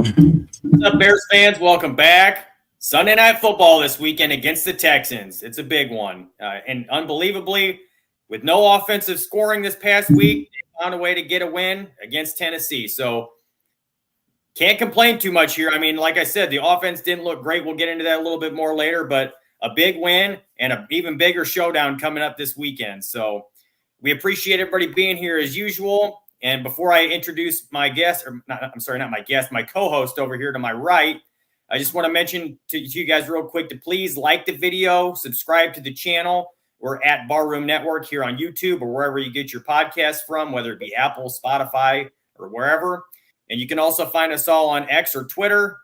What's up, Bears fans? Welcome back. Sunday Night Football this weekend against the Texans. It's a big one. And unbelievably, with no offensive scoring this past week, they found a way to get a win against Tennessee. So can't complain too much here. I mean, like I said, the offense didn't look great. We'll get into that a little bit more later, but a big win and an even bigger showdown coming up this weekend. So we appreciate everybody being here as usual. And before I introduce my guest, my co-host over here to my right, I just want to mention to you guys real quick to please like the video, subscribe to the channel. We're at Barroom Network here on YouTube or wherever you get your podcasts from, whether it be Apple, Spotify, or wherever. And you can also find us all on X or Twitter.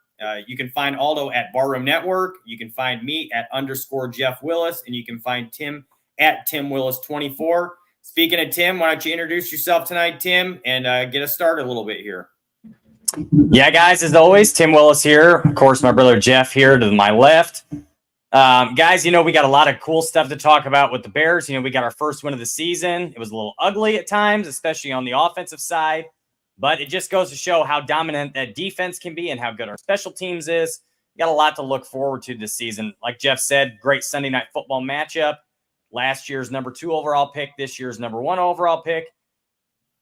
You can find Aldo at Barroom Network. You can find me at _Jeff Willis, and you can find Tim at Tim Willis 24. Speaking of Tim, why don't you introduce yourself tonight, Tim, and get us started a little bit here. Yeah, guys, as always, Tim Willis here. Of course, my brother Jeff here to my left. Guys, we got a lot of cool stuff to talk about with the Bears. We got our first win of the season. It was a little ugly at times, especially on the offensive side. But it just goes to show how dominant that defense can be and how good our special teams is. We got a lot to look forward to this season. Like Jeff said, great Sunday Night Football matchup. Last year's number 2 overall pick, this year's number 1 overall pick.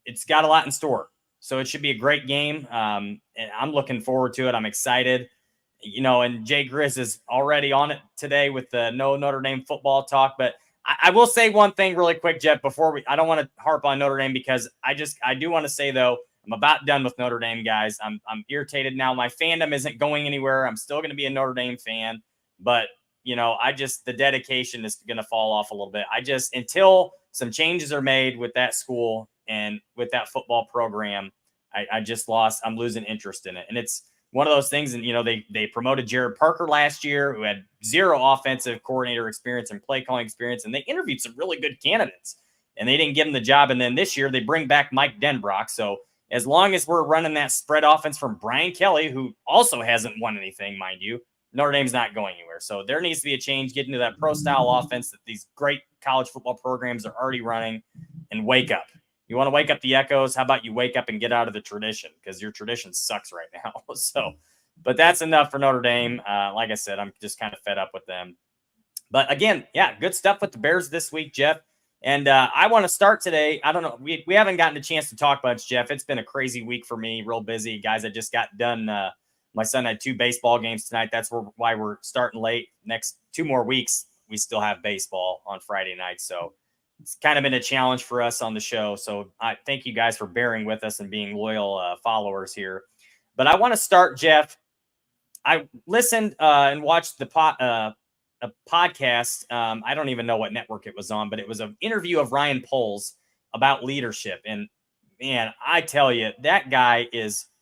It's got a lot in store. So it should be a great game. And I'm looking forward to it. I'm excited. And Jay Grizz is already on it today with the no Notre Dame football talk. But I will say one thing really quick, Jeff, I don't want to harp on Notre Dame because I do want to say, though, I'm about done with Notre Dame, guys. I'm irritated now. My fandom isn't going anywhere. I'm still going to be a Notre Dame fan. But the dedication is going to fall off a little bit. Until some changes are made with that school and with that football program, I'm losing interest in it. And it's one of those things. And, they promoted Jared Parker last year, who had 0 offensive coordinator experience and play calling experience. And they interviewed some really good candidates and they didn't give him the job. And then this year they bring back Mike Denbrock. So as long as we're running that spread offense from Brian Kelly, who also hasn't won anything, mind you, Notre Dame's not going anywhere. So there needs to be a change, get into that pro-style offense that these great college football programs are already running, and wake up. You want to wake up the echoes? How about you wake up and get out of the tradition? Because your tradition sucks right now. But that's enough for Notre Dame. Like I said, I'm just kind of fed up with them. But again, yeah, good stuff with the Bears this week, Jeff. And I want to start today. I don't know. We haven't gotten a chance to talk much, Jeff. It's been a crazy week for me, real busy. Guys, I just got done my son had 2 baseball games tonight. That's why we're starting late. Next 2 more weeks, we still have baseball on Friday night. So it's kind of been a challenge for us on the show. So I thank you guys for bearing with us and being loyal followers here. But I want to start, Jeff. I listened and watched a podcast. I don't even know what network it was on, but it was an interview of Ryan Poles about leadership. And, man, I tell you, that guy is –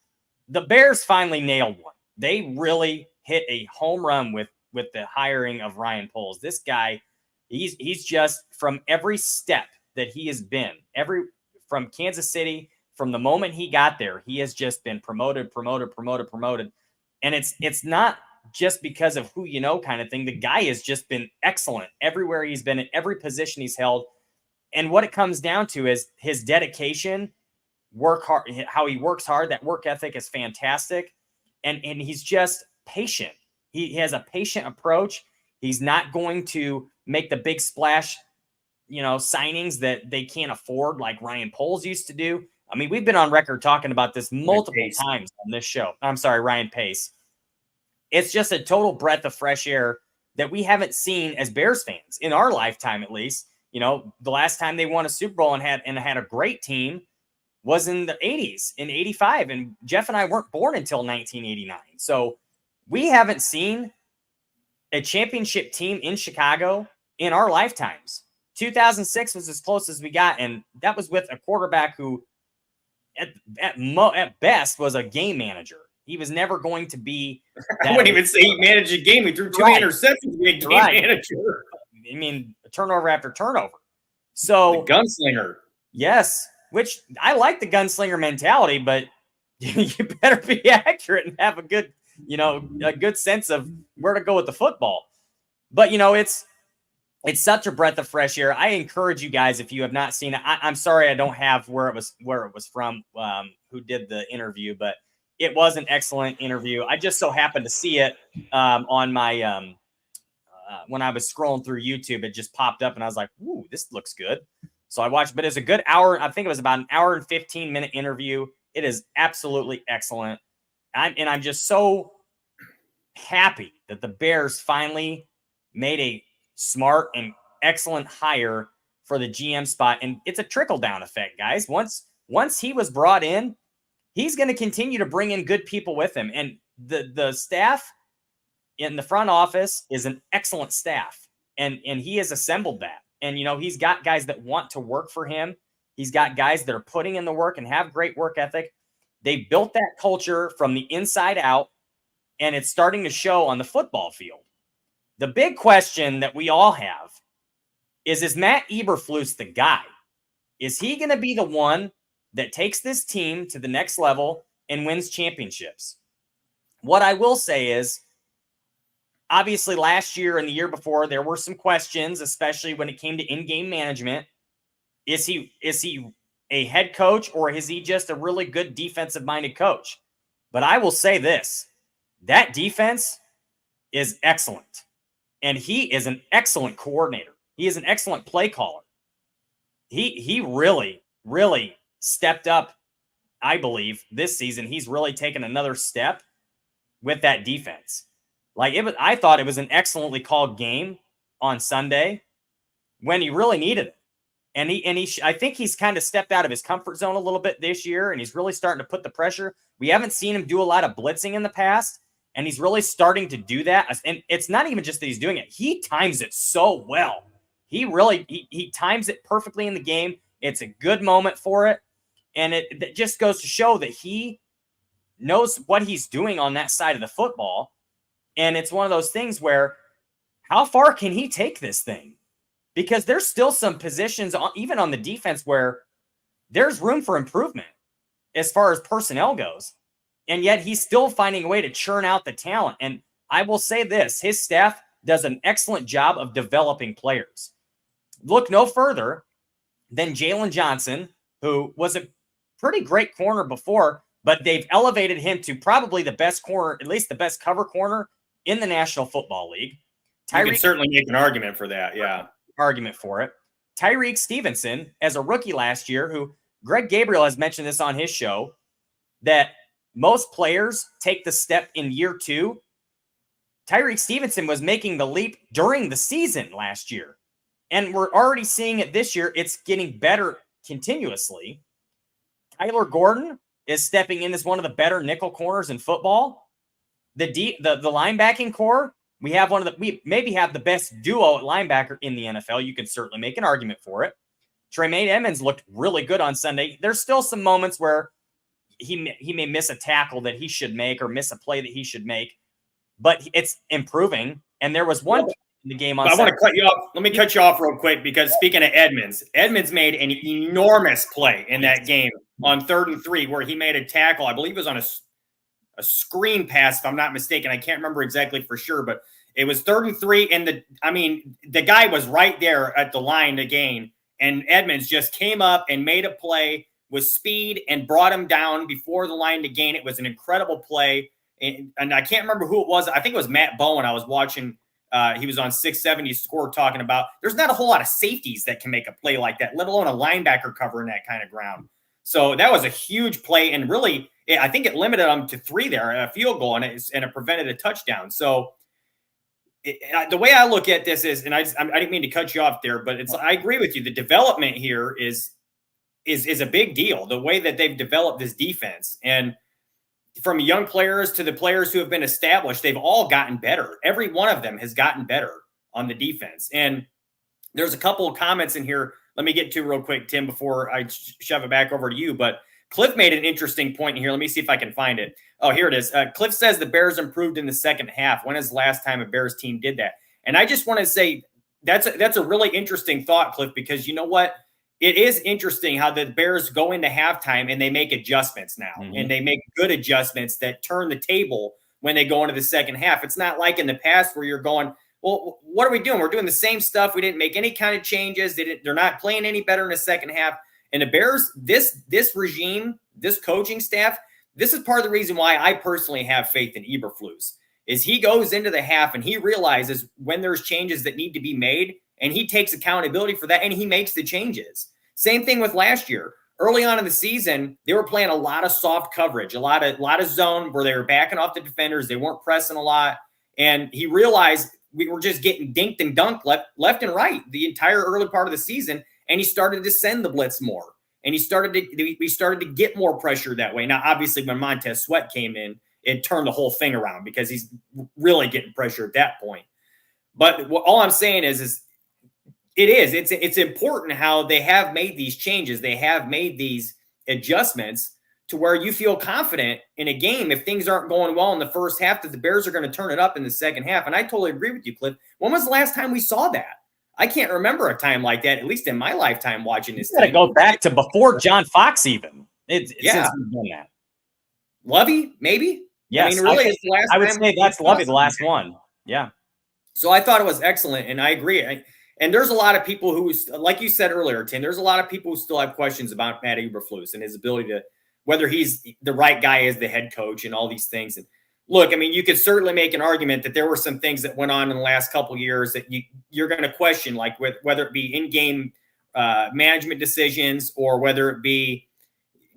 the Bears finally nailed one. They really hit a home run with the hiring of Ryan Poles. This guy, he's just from every step that he has been, from Kansas City, from the moment he got there, he has just been promoted. And it's not just because of who you know kind of thing. The guy has just been excellent everywhere he's been, in every position he's held. And what it comes down to is his dedication, work hard, how he works hard. That work ethic is fantastic. And he's just patient. He has a patient approach. He's not going to make the big splash, signings that they can't afford like Ryan Poles used to do. I mean, we've been on record talking about this multiple times on this show. I'm sorry, Ryan Pace. It's just a total breath of fresh air that we haven't seen as Bears fans in our lifetime, at least. The last time they won a Super Bowl and had a great team was in the 80s, in 85. And Jeff and I weren't born until 1989. So we haven't seen a championship team in Chicago in our lifetimes. 2006 was as close as we got. And that was with a quarterback who at best was a game manager. He was never going to be. I wouldn't even say he managed a game. He threw 2 interceptions to be a game manager. I mean, turnover after turnover. So the gunslinger. Yes. Which I like the gunslinger mentality, but you better be accurate and have a good sense of where to go with the football. But, it's such a breath of fresh air. I encourage you guys, if you have not seen it, I'm sorry I don't have where it was from, who did the interview, but it was an excellent interview. I just so happened to see it on my when I was scrolling through YouTube. It just popped up, and I was like, "Ooh, this looks good." So I watched, but it's a good hour. I think it was about an hour and 15-minute interview. It is absolutely excellent. I'm just so happy that the Bears finally made a smart and excellent hire for the GM spot. And it's a trickle-down effect, guys. Once he was brought in, he's going to continue to bring in good people with him. And the staff in the front office is an excellent staff. And he has assembled that. And, he's got guys that want to work for him. He's got guys that are putting in the work and have great work ethic. They built that culture from the inside out, and it's starting to show on the football field. The big question that we all have is Matt Eberflus the guy? Is he going to be the one that takes this team to the next level and wins championships? What I will say is, obviously last year and the year before, there were some questions, especially when it came to in-game management. Is he a head coach, or is he just a really good defensive-minded coach? But I will say this, that defense is excellent, and he is an excellent coordinator. He is an excellent play caller. He really, really stepped up, I believe, this season. He's really taken another step with that defense. I thought it was an excellently called game on Sunday when he really needed it. And I think he's kind of stepped out of his comfort zone a little bit this year, and he's really starting to put the pressure. We haven't seen him do a lot of blitzing in the past, and he's really starting to do that. And it's not even just that he's doing it. He times it so well. He times it perfectly in the game. It's a good moment for it. And it just goes to show that he knows what he's doing on that side of the football. And it's one of those things where, how far can he take this thing? Because there's still some positions, even on the defense, where there's room for improvement as far as personnel goes. And yet he's still finding a way to churn out the talent. And I will say this, his staff does an excellent job of developing players. Look no further than Jalen Johnson, who was a pretty great corner before, but they've elevated him to probably the best corner, at least the best cover corner in the National Football League. You can certainly make an argument for that, yeah. Argument for it. Tyreek Stevenson, as a rookie last year, who Greg Gabriel has mentioned this on his show, that most players take the step in year two. Tyreek Stevenson was making the leap during the season last year. And we're already seeing it this year. It's getting better continuously. Tyler Gordon is stepping in as one of the better nickel corners in football. The linebacking core, we maybe have the best duo at linebacker in the NFL. You could certainly make an argument for it. Tremaine Edmonds looked really good on Sunday. There's still some moments where he may miss a tackle that he should make or miss a play that he should make, but it's improving. And there was one in the game on Sunday. I want to cut you off. Let me cut you off real quick, because speaking of Edmonds made an enormous play in that game on 3rd and 3 where he made a tackle. I believe it was on a screen pass, if I'm not mistaken. I can't remember exactly for sure, but it was 3rd and 3, and the guy was right there at the line to gain, and Edmonds just came up and made a play with speed and brought him down before the line to gain. It was an incredible play, and I can't remember who it was. I think it was Matt Bowen. I was watching. He was on 670 Score talking about there's not a whole lot of safeties that can make a play like that, let alone a linebacker covering that kind of ground. So that was a huge play, and really, I think it limited them to 3 there, a field goal, and it prevented a touchdown. So the way I look at this is, and I didn't mean to cut you off there, but I agree with you. The development here is a big deal. The way that they've developed this defense, and from young players to the players who have been established, they've all gotten better. Every one of them has gotten better on the defense. And there's a couple of comments in here. Let me get to real quick, Tim, before I shove it back over to you. But Cliff made an interesting point here. Let me see if I can find it. Oh, here it is. Cliff says the Bears improved in the second half. When is the last time a Bears team did that? And I just want to say that's a really interesting thought, Cliff, because you know what? It is interesting how the Bears go into halftime and they make adjustments now. Mm-hmm. And they make good adjustments that turn the table when they go into the second half. It's not like in the past where you're going, well, what are we doing? We're doing the same stuff. We didn't make any kind of changes. They're not playing any better in the second half. And the Bears, this regime, this coaching staff, this is part of the reason why I personally have faith in Eberflus, is he goes into the half and he realizes when there's changes that need to be made, and he takes accountability for that, and he makes the changes. Same thing with last year. Early on in the season, they were playing a lot of soft coverage, a lot of zone where they were backing off the defenders. They weren't pressing a lot. And he realized we were just getting dinked and dunked left and right the entire early part of the season. And he started to send the blitz more. And we started to get more pressure that way. Now, obviously, when Montez Sweat came in, it turned the whole thing around because he's really getting pressure at that point. But all I'm saying is it's important how they have made these changes. They have made these adjustments to where you feel confident in a game if things aren't going well in the first half that the Bears are going to turn it up in the second half. And I totally agree with you, Cliff. When was the last time we saw that? I can't remember a time like that, at least in my lifetime watching this. You got to go back to before John Fox even. Since we've done that. Lovey, maybe? Yes. I mean, really, it's the last I would time say that's Lovey, the last one. Yeah. So I thought it was excellent, and I agree. And there's a lot of people who, like you said earlier, Tim, there's a lot of people who still have questions about Matt Eberflus and his ability to, whether he's the right guy as the head coach and all these things. And look, I mean, you could certainly make an argument that there were some things that went on in the last couple of years that you're going to question, like whether it be in-game management decisions or whether it be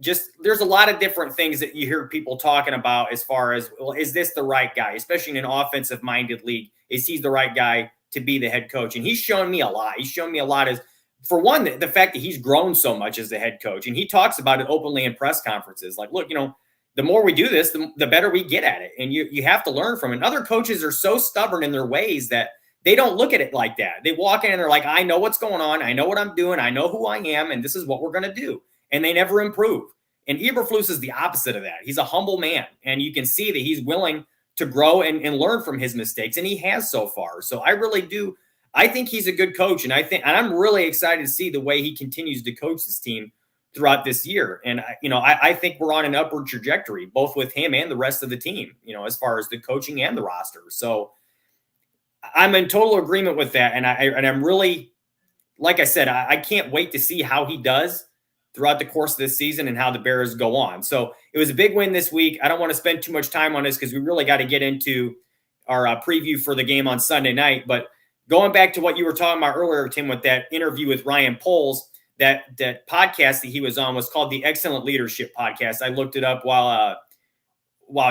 just, there's a lot of different things that you hear people talking about as far as, well, is this the right guy, especially in an offensive-minded league? Is he the right guy to be the head coach? And he's shown me a lot. He's shown me a lot as, for one, the fact that he's grown so much as the head coach. And he talks about it openly in press conferences. Like, look, the more we do this, the better we get at it. And you have to learn from it. And other coaches are so stubborn in their ways that they don't look at it like that. They walk in and they're like, I know what's going on. I know what I'm doing. I know who I am. And this is what we're going to do. And they never improve. And Eberflus is the opposite of that. He's a humble man. And you can see that he's willing to grow and learn from his mistakes. And he has so far. So I really do. I think he's a good coach. And I'm really excited to see the way he continues to coach this team throughout this year. And, I think we're on an upward trajectory, both with him and the rest of the team, as far as the coaching and the roster. So I'm in total agreement with that. And I'm really, like I said, I can't wait to see how he does throughout the course of this season and how the Bears go on. So it was a big win this week. I don't want to spend too much time on this because we really got to get into our preview for the game on Sunday night. But going back to what you were talking about earlier, Tim, with that interview with Ryan Poles, that podcast that he was on was called the Excellent Leadership Podcast. I looked it up while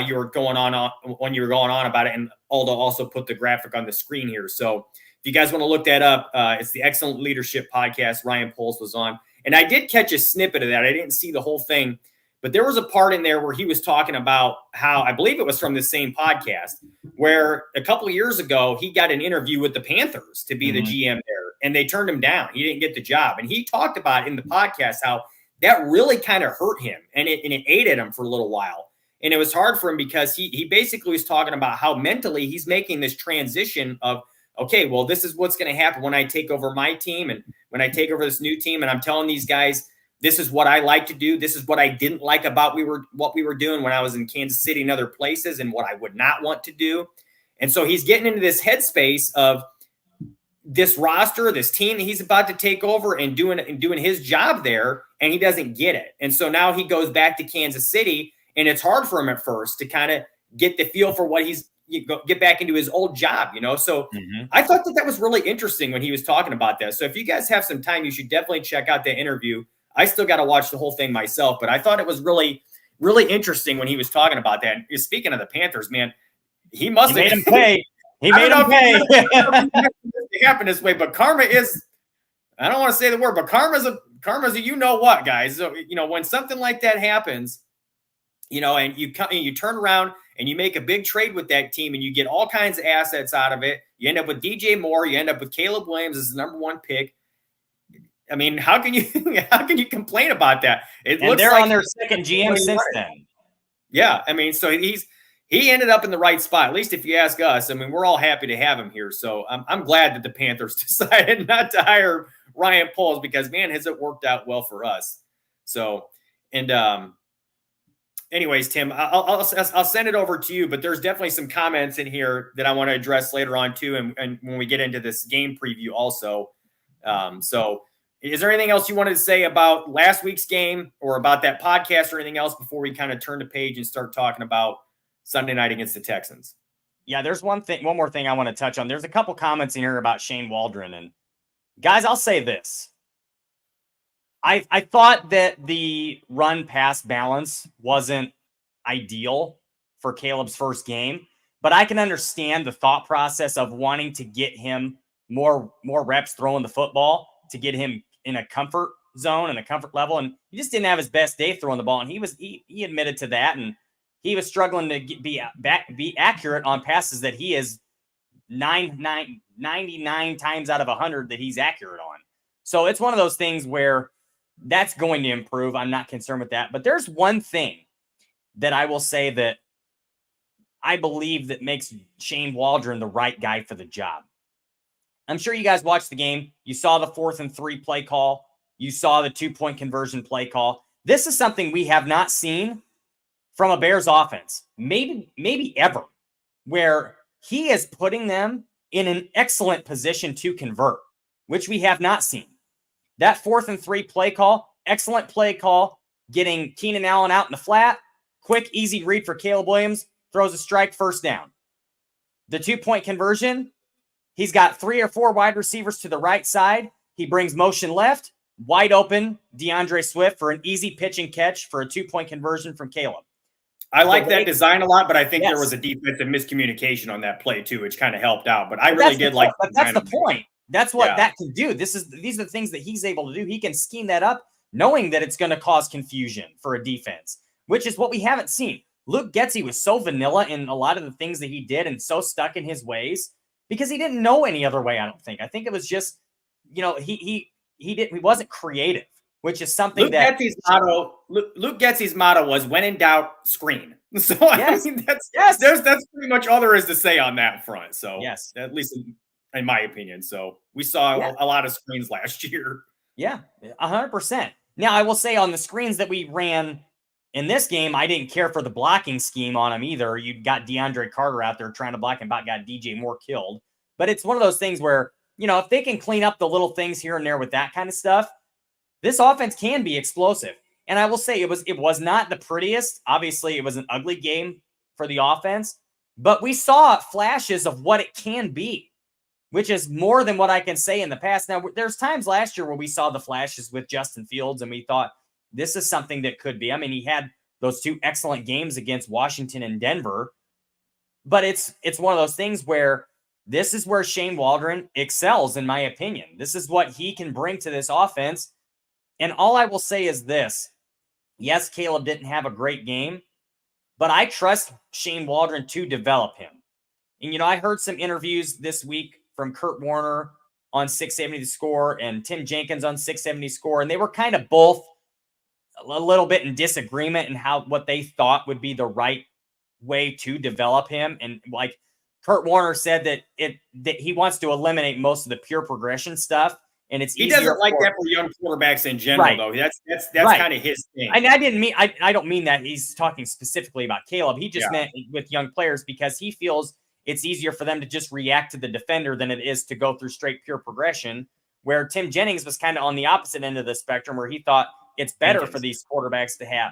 you were going on when you were going on about it, and Aldo also put the graphic on the screen here. So if you guys want to look that up, it's the Excellent Leadership Podcast. Ryan Poles was on. And I did catch a snippet of that. I didn't see the whole thing, but there was a part in there where he was talking about how, I believe it was from the same podcast, where a couple of years ago, he got an interview with the Panthers to be the GM there, and they turned him down. He didn't get the job. And he talked about in the podcast how that really kind of hurt him, and it ate at him for a little while. And it was hard for him because he basically was talking about how mentally he's making this transition of, okay, well, this is what's going to happen when I take over my team and when I take over this new team. And I'm telling these guys, this is what I like to do. This is what I didn't like about what we were doing when I was in Kansas City and other places, and what I would not want to do. And so he's getting into this headspace of this roster, this team that he's about to take over and doing his job there, and he doesn't get it. And so now he goes back to Kansas City, and it's hard for him at first to kind of get the feel for what get back into his old job, So I thought that was really interesting when he was talking about that. So if you guys have some time, you should definitely check out that interview. I still got to watch the whole thing myself, but I thought it was really, really interesting when he was talking about that. And speaking of the Panthers, man, he must have made him pay. He made him pay. It happened this way, but karma is, I don't want to say the word, but karma's a you know what, guys. So, when something like that happens, and you turn around and you make a big trade with that team and you get all kinds of assets out of it. You end up with DJ Moore. You end up with Caleb Williams as the number one pick. I mean, how can you complain about that? They're on their second GM since then. Yeah. I mean, so he ended up in the right spot, at least if you ask us. I mean, we're all happy to have him here. So I'm glad that the Panthers decided not to hire Ryan Poles because, man, has it worked out well for us. So, and anyways, Tim, I'll send it over to you, but there's definitely some comments in here that I want to address later on too. And when we get into this game preview also. Is there anything else you wanted to say about last week's game or about that podcast or anything else before we kind of turn the page and start talking about Sunday night against the Texans? Yeah, there's one more thing I want to touch on. There's a couple comments in here about Shane Waldron. And guys, I'll say this. I thought that the run-pass balance wasn't ideal for Caleb's first game, but I can understand the thought process of wanting to get him more reps throwing the football to get him in a comfort zone and a comfort level. And he just didn't have his best day throwing the ball. And he admitted to that. And he was struggling to be accurate on passes that he is 99 times out of 100 that he's accurate on. So it's one of those things where that's going to improve. I'm not concerned with that. But there's one thing that I will say that I believe that makes Shane Waldron the right guy for the job. I'm sure you guys watched the game. You saw the 4th and 3 play call. You saw the 2-point conversion play call. This is something we have not seen from a Bears offense, maybe ever, where he is putting them in an excellent position to convert, which we have not seen. That 4th and 3 play call, excellent play call, getting Keenan Allen out in the flat, quick, easy read for Caleb Williams, throws a strike, first down. The 2-point conversion, he's got 3 or 4 wide receivers to the right side. He brings motion left, wide open DeAndre Swift for an easy pitch and catch for a 2-point conversion from Caleb. I like that design a lot, but I think there was a defensive miscommunication on that play too, which kind of helped out. But I really did like. But that's the point. That's what that can do. These are the things that he's able to do. He can scheme that up, knowing that it's going to cause confusion for a defense, which is what we haven't seen. Luke Getsy was so vanilla in a lot of the things that he did and so stuck in his ways because he didn't know any other way. I don't think. I think it was just, he wasn't creative, which is something Luke Getsy's motto was "When in doubt, screen." So I mean, that's pretty much all there is to say on that front. So at least in my opinion. So we saw a lot of screens last year. Yeah, 100%. Now I will say on the screens that we ran in this game, I didn't care for the blocking scheme on him either. You got DeAndre Carter out there trying to block and about got DJ Moore killed. But it's one of those things where, if they can clean up the little things here and there with that kind of stuff, this offense can be explosive. And I will say it was not the prettiest. Obviously, it was an ugly game for the offense, but we saw flashes of what it can be, which is more than what I can say in the past. Now, there's times last year where we saw the flashes with Justin Fields and we thought this is something that could be. I mean, he had those 2 excellent games against Washington and Denver, but it's one of those things where this is where Shane Waldron excels, in my opinion. This is what he can bring to this offense. And all I will say is this. Yes, Caleb didn't have a great game, but I trust Shane Waldron to develop him. And, I heard some interviews this week from Kurt Warner on 670 The Score and Tim Jenkins on 670 Score, and they were kind of both a little bit in disagreement in what they thought would be the right way to develop him. And like Kurt Warner said that he wants to eliminate most of the pure progression stuff. And he doesn't like that for young quarterbacks in general, though. That's kind of his thing. And I don't mean that he's talking specifically about Caleb. He just meant with young players because he feels it's easier for them to just react to the defender than it is to go through straight pure progression. Where Tim Jennings was kind of on the opposite end of the spectrum, where he thought it's better for these quarterbacks to have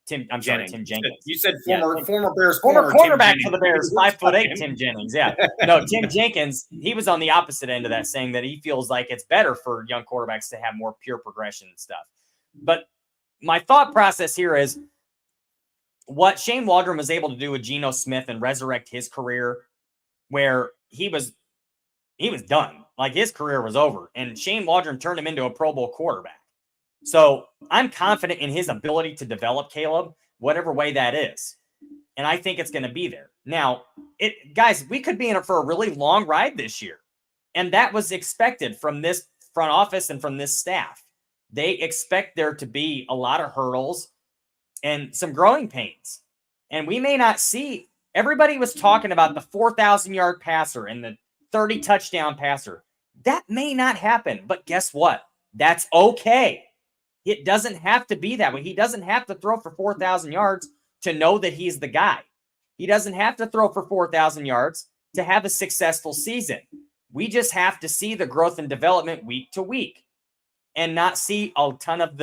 Tim Jenkins. You said former Bears cornerback for the Bears, 5'8", Tim Jennings. Yeah, no, Tim Jenkins. He was on the opposite end of that, saying that he feels like it's better for young quarterbacks to have more pure progression and stuff. But my thought process here is what Shane Waldron was able to do with Geno Smith and resurrect his career, where he was done, like his career was over, and Shane Waldron turned him into a Pro Bowl quarterback. So I'm confident in his ability to develop Caleb, whatever way that is. And I think it's going to be there. Now, guys, we could be in it for a really long ride this year. And that was expected from this front office and from this staff. They expect there to be a lot of hurdles and some growing pains. And we may not see. Everybody was talking about the 4,000-yard passer and the 30 touchdown passer. That may not happen. But guess what? That's okay. It doesn't have to be that way. He doesn't have to throw for 4,000 yards to know that he's the guy. He doesn't have to throw for 4,000 yards to have a successful season. We just have to see the growth and development week to week. and not see a ton of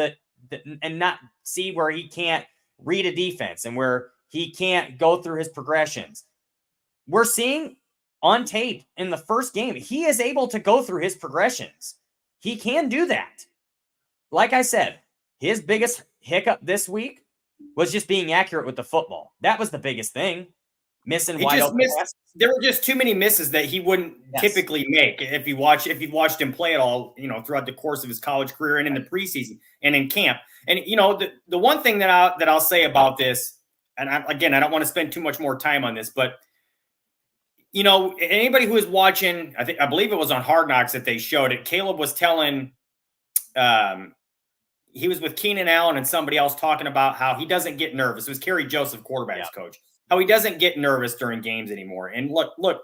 and not see where he can't read a defense and where he can't go through his progressions. We're seeing on tape in the first game, he is able to go through his progressions. He can do that. Like I said, his biggest hiccup this week was just being accurate with the football. That was the biggest thing. Missing wide open passes. There were just too many misses that he wouldn't typically make if you watched him play at all, throughout the course of his college career and in the preseason and in camp. And the one thing that I'll say about this, and I don't want to spend too much more time on this, but anybody who was watching, I believe it was on Hard Knocks that they showed it. Caleb was telling, he was with Keenan Allen and somebody else talking about how he doesn't get nervous. It was Kerry Joseph, quarterback's coach. How he doesn't get nervous during games anymore. And look,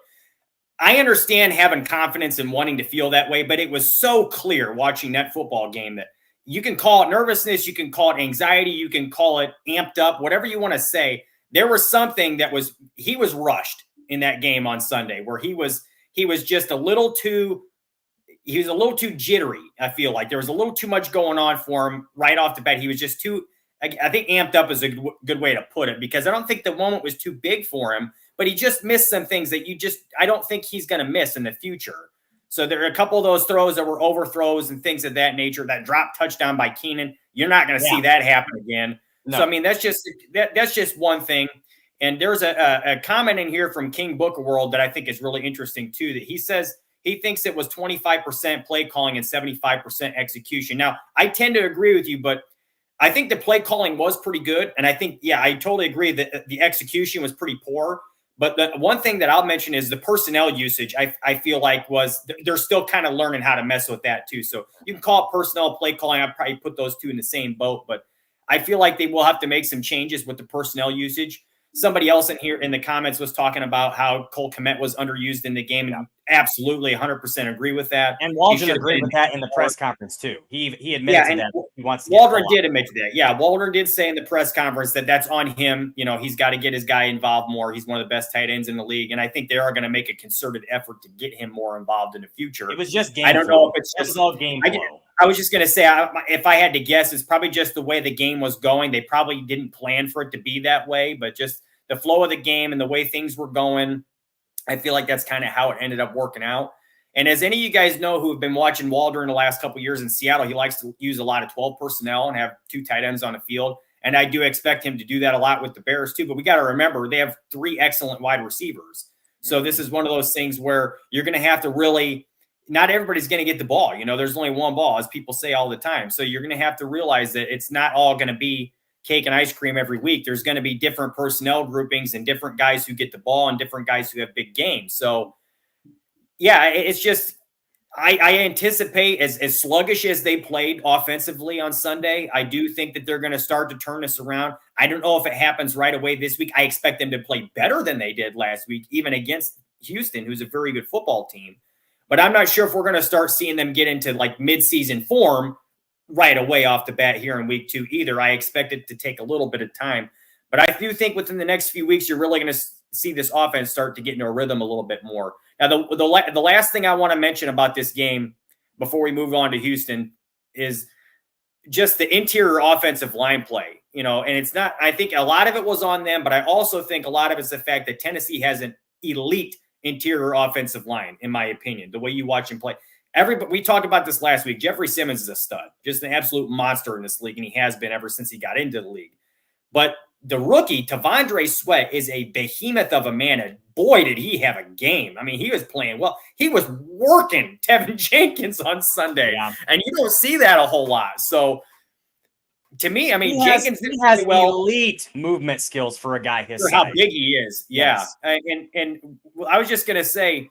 I understand having confidence and wanting to feel that way, but it was so clear watching that football game that you can call it nervousness, you can call it anxiety, you can call it amped up, whatever you want to say. There was something he was rushed in that game on Sunday where he was just a little too jittery. I feel like there was a little too much going on for him right off the bat. He was just too, I think amped up is a good way to put it, because I don't think the moment was too big for him, but he just missed some things that I don't think he's going to miss in the future. So there are a couple of those throws that were overthrows and things of that nature. That drop touchdown by Keenan, you're not going to see that happen again. No. So, I mean, that's just one thing. And there's a comment in here from King Booker World that I think is really interesting too, that he says he thinks it was 25% play calling and 75% execution. Now, I tend to agree with you, but I think the play calling was pretty good. And I think, I totally agree that the execution was pretty poor. But the one thing that I'll mention is the personnel usage. I feel like they're still kind of learning how to mess with that too. So you can call it personnel, play calling. I'd probably put those two in the same boat. But I feel like they will have to make some changes with the personnel usage. Somebody else in here in the comments was talking about how Cole Kmet was underused in the game, and absolutely 100% agree with that. And Waldron agreed with that in the press conference too. He admitted to that. He wants to Waldron did admit to that. Yeah, Waldron did say in the press conference that that's on him. He's got to get his guy involved more. He's one of the best tight ends in the league, and I think they are going to make a concerted effort to get him more involved in the future. It was just game. I don't know if it's just all game flow. I was just going to say, if I had to guess, it's probably just the way the game was going. They probably didn't plan for it to be that way, but just the flow of the game and the way things were going, I feel like that's kind of how it ended up working out. And as any of you guys know who have been watching Waldron the last couple of years in Seattle, he likes to use a lot of 12 personnel and have two tight ends on the field. And I do expect him to do that a lot with the Bears too. But we got to remember, they have three excellent wide receivers. So this is one of those things where you're going to have to really – not everybody's going to get the ball. There's only one ball, as people say all the time. So you're going to have to realize that it's not all going to be cake and ice cream every week. There's going to be different personnel groupings and different guys who get the ball and different guys who have big games. So, it's just I anticipate as sluggish as they played offensively on Sunday, I do think that they're going to start to turn this around. I don't know if it happens right away this week. I expect them to play better than they did last week, even against Houston, who's a very good football team. But I'm not sure if we're going to start seeing them get into like midseason form right away off the bat here in week 2 either. I expect it to take a little bit of time. But I do think within the next few weeks, you're really going to see this offense start to get into a rhythm a little bit more. Now, the last thing I want to mention about this game before we move on to Houston is just the interior offensive line play. And it's not – I think a lot of it was on them, but I also think a lot of it's the fact that Tennessee has an elite interior offensive line, in my opinion, the way you watch him play. We talked about this last week. Jeffrey Simmons is a stud, just an absolute monster in this league, and he has been ever since he got into the league. But the rookie, Tavondre Sweat, is a behemoth of a man, and boy, did he have a game. I mean, he was playing well. He was working Tevin Jenkins on Sunday, and you don't see that a whole lot. So, to me, I mean, Jenkins has elite movement skills for a guy his size. How big he is, Yes. And I was just going to say,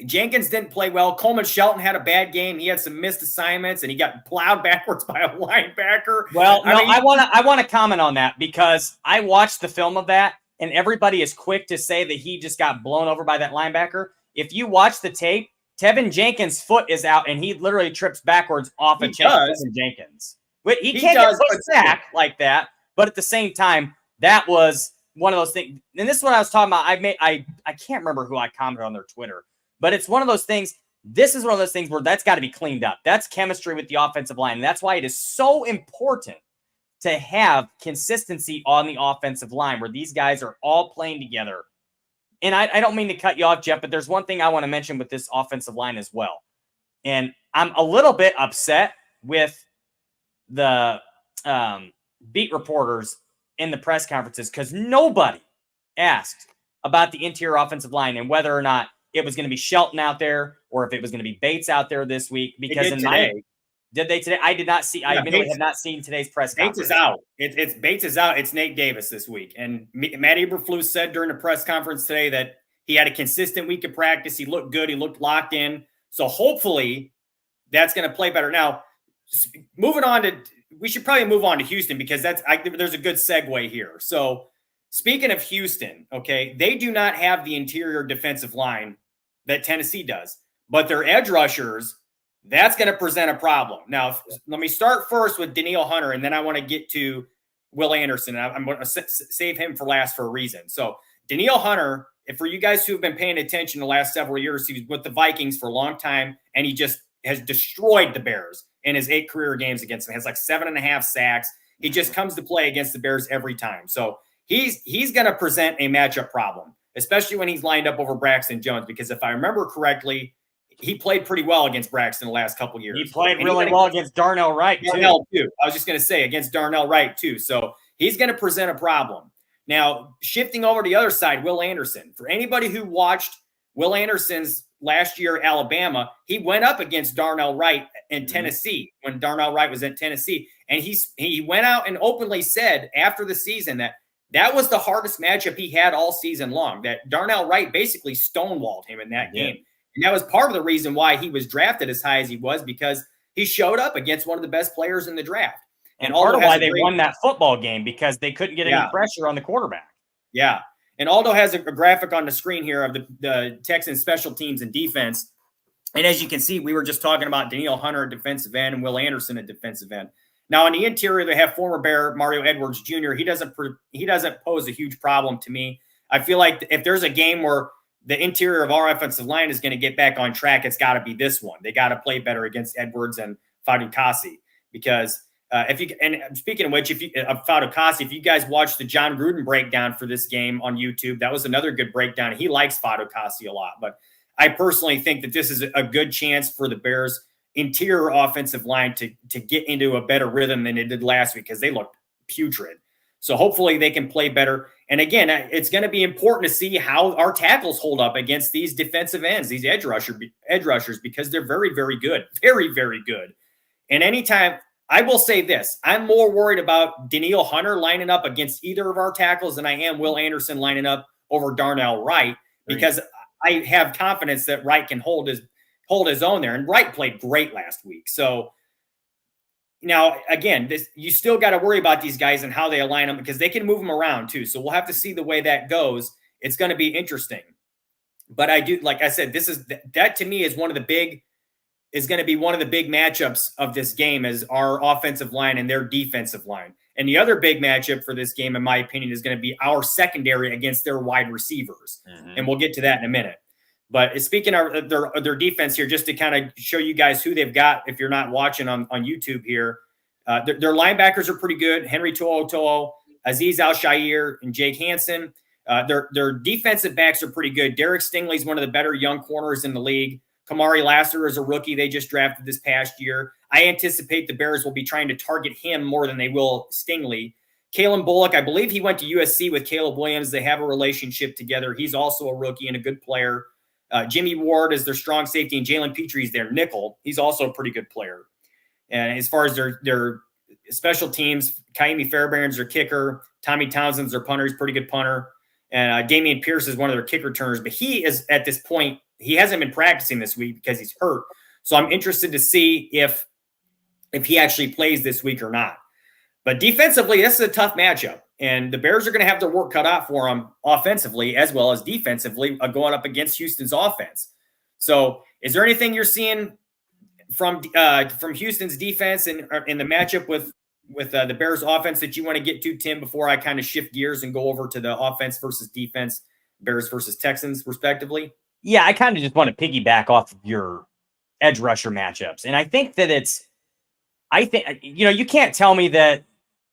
Jenkins didn't play well. Coleman Shelton had a bad game. He had some missed assignments, and he got plowed backwards by a linebacker. Well, I want to comment on that because I watched the film of that, and everybody is quick to say that he just got blown over by that linebacker. If you watch the tape, Tevin Jenkins' foot is out, and he literally trips backwards off of Tevin Jenkins. He can't get pushed back like that, but at the same time, that was one of those things. And this is what I was talking about. I can't remember who I commented on their Twitter. But it's one of those things. This is one of those things where that's got to be cleaned up. That's chemistry with the offensive line. And that's why it is so important to have consistency on the offensive line where these guys are all playing together. And I don't mean to cut you off, Jeff, but there's one thing I want to mention with this offensive line as well. And I'm a little bit upset with the beat reporters in the press conferences because nobody asked about the interior offensive line and whether or not it was going to be Shelton out there or if it was going to be Bates out there this week. Because did they today? I did not see. I really have not seen today's press conference. Bates is out. It's Bates is out. It's Nate Davis this week. And Matt Eberflus said during the press conference today that he had a consistent week of practice. He looked good. He looked locked in. So hopefully that's going to play better. Now, we should probably move on to Houston because there's a good segue here. So speaking of Houston, okay, they do not have the interior defensive line that Tennessee does, but their edge rushers, that's going to present a problem. Now, let me start first with Danielle Hunter, and then I want to get to Will Anderson. And I'm going to save him for last for a reason. So Danielle Hunter, and for you guys who have been paying attention the last several years, he was with the Vikings for a long time, and he just has destroyed the Bears in his 8 career games against them. He has like 7.5 sacks. He just comes to play against the Bears every time. So he's going to present a matchup problem, especially when he's lined up over Braxton Jones, because if I remember correctly, he played pretty well against Braxton the last couple of years. He played really well against Darnell Wright, too. I was just going to say against Darnell Wright, too. So he's going to present a problem. Now, shifting over to the other side, Will Anderson. For anybody who watched Will Anderson's last year at Alabama, he went up against Darnell Wright in Tennessee when Darnell Wright was in Tennessee. And he went out and openly said after the season that was the hardest matchup he had all season long, that Darnell Wright basically stonewalled him in that game. And that was part of the reason why he was drafted as high as he was, because he showed up against one of the best players in the draft. And part of why they won that football game, because they couldn't get any pressure on the quarterback. Yeah. And Aldo has a graphic on the screen here of the Texans special teams and defense. And as you can see, we were just talking about Danielle Hunter at defensive end and Will Anderson at defensive end. Now, in the interior, they have former Bear Mario Edwards Jr. He doesn't pose a huge problem to me. I feel like if there's a game where the interior of our offensive line is going to get back on track, it's got to be this one. They got to play better against Edwards and Fatukasi, because speaking of which, Fatukasi, if you guys watched the John Gruden breakdown for this game on YouTube, that was another good breakdown. He likes Fatukasi a lot, but I personally think that this is a good chance for the Bears' interior offensive line to get into a better rhythm than it did last week, because they looked putrid. So hopefully they can play better. And again, it's going to be important to see how our tackles hold up against these defensive ends, these edge rushers, because they're very, very good, very, very good. And anytime, I will say this, I'm more worried about Danielle Hunter lining up against either of our tackles than I am Will Anderson lining up over Darnell Wright, because I have confidence that Wright can hold his own there. And Wright played great last week. So now, again, you still got to worry about these guys and how they align them, because they can move them around too. So we'll have to see the way that goes. It's going to be interesting. But I do, like I said, that to me is going to be one of the big matchups of this game, is our offensive line and their defensive line. And the other big matchup for this game, in my opinion, is going to be our secondary against their wide receivers. And we'll get to that in a minute. But speaking of their defense here, just to kind of show you guys who they've got, if you're not watching on YouTube here, their linebackers are pretty good. Henry To'oTo'o, Azeez Al-Shaair, and Jake Hansen. Their defensive backs are pretty good. Derek Stingley is one of the better young corners in the league. Kamari Lassiter is a rookie they just drafted this past year. I anticipate the Bears will be trying to target him more than they will Stingley. Kalen Bullock, I believe he went to USC with Caleb Williams. They have a relationship together. He's also a rookie and a good player. Jimmy Ward is their strong safety, and Jalen Petrie is their nickel. He's also a pretty good player. And as far as their special teams, Kaimi Fairbairn's their kicker. Tommy Townsend's their punter. He's a pretty good punter. And Damian Pierce is one of their kick returners. But he is, at this point, he hasn't been practicing this week because he's hurt. So I'm interested to see if he actually plays this week or not. But defensively, this is a tough matchup. And the Bears are going to have their work cut out for them offensively as well as defensively, going up against Houston's offense. So is there anything you're seeing from Houston's defense and in the matchup with the Bears offense that you want to get to, Tim, before I kind of shift gears and go over to the offense versus defense, Bears versus Texans respectively? Yeah, I kind of just want to piggyback off of your edge rusher matchups. And I think that you can't tell me that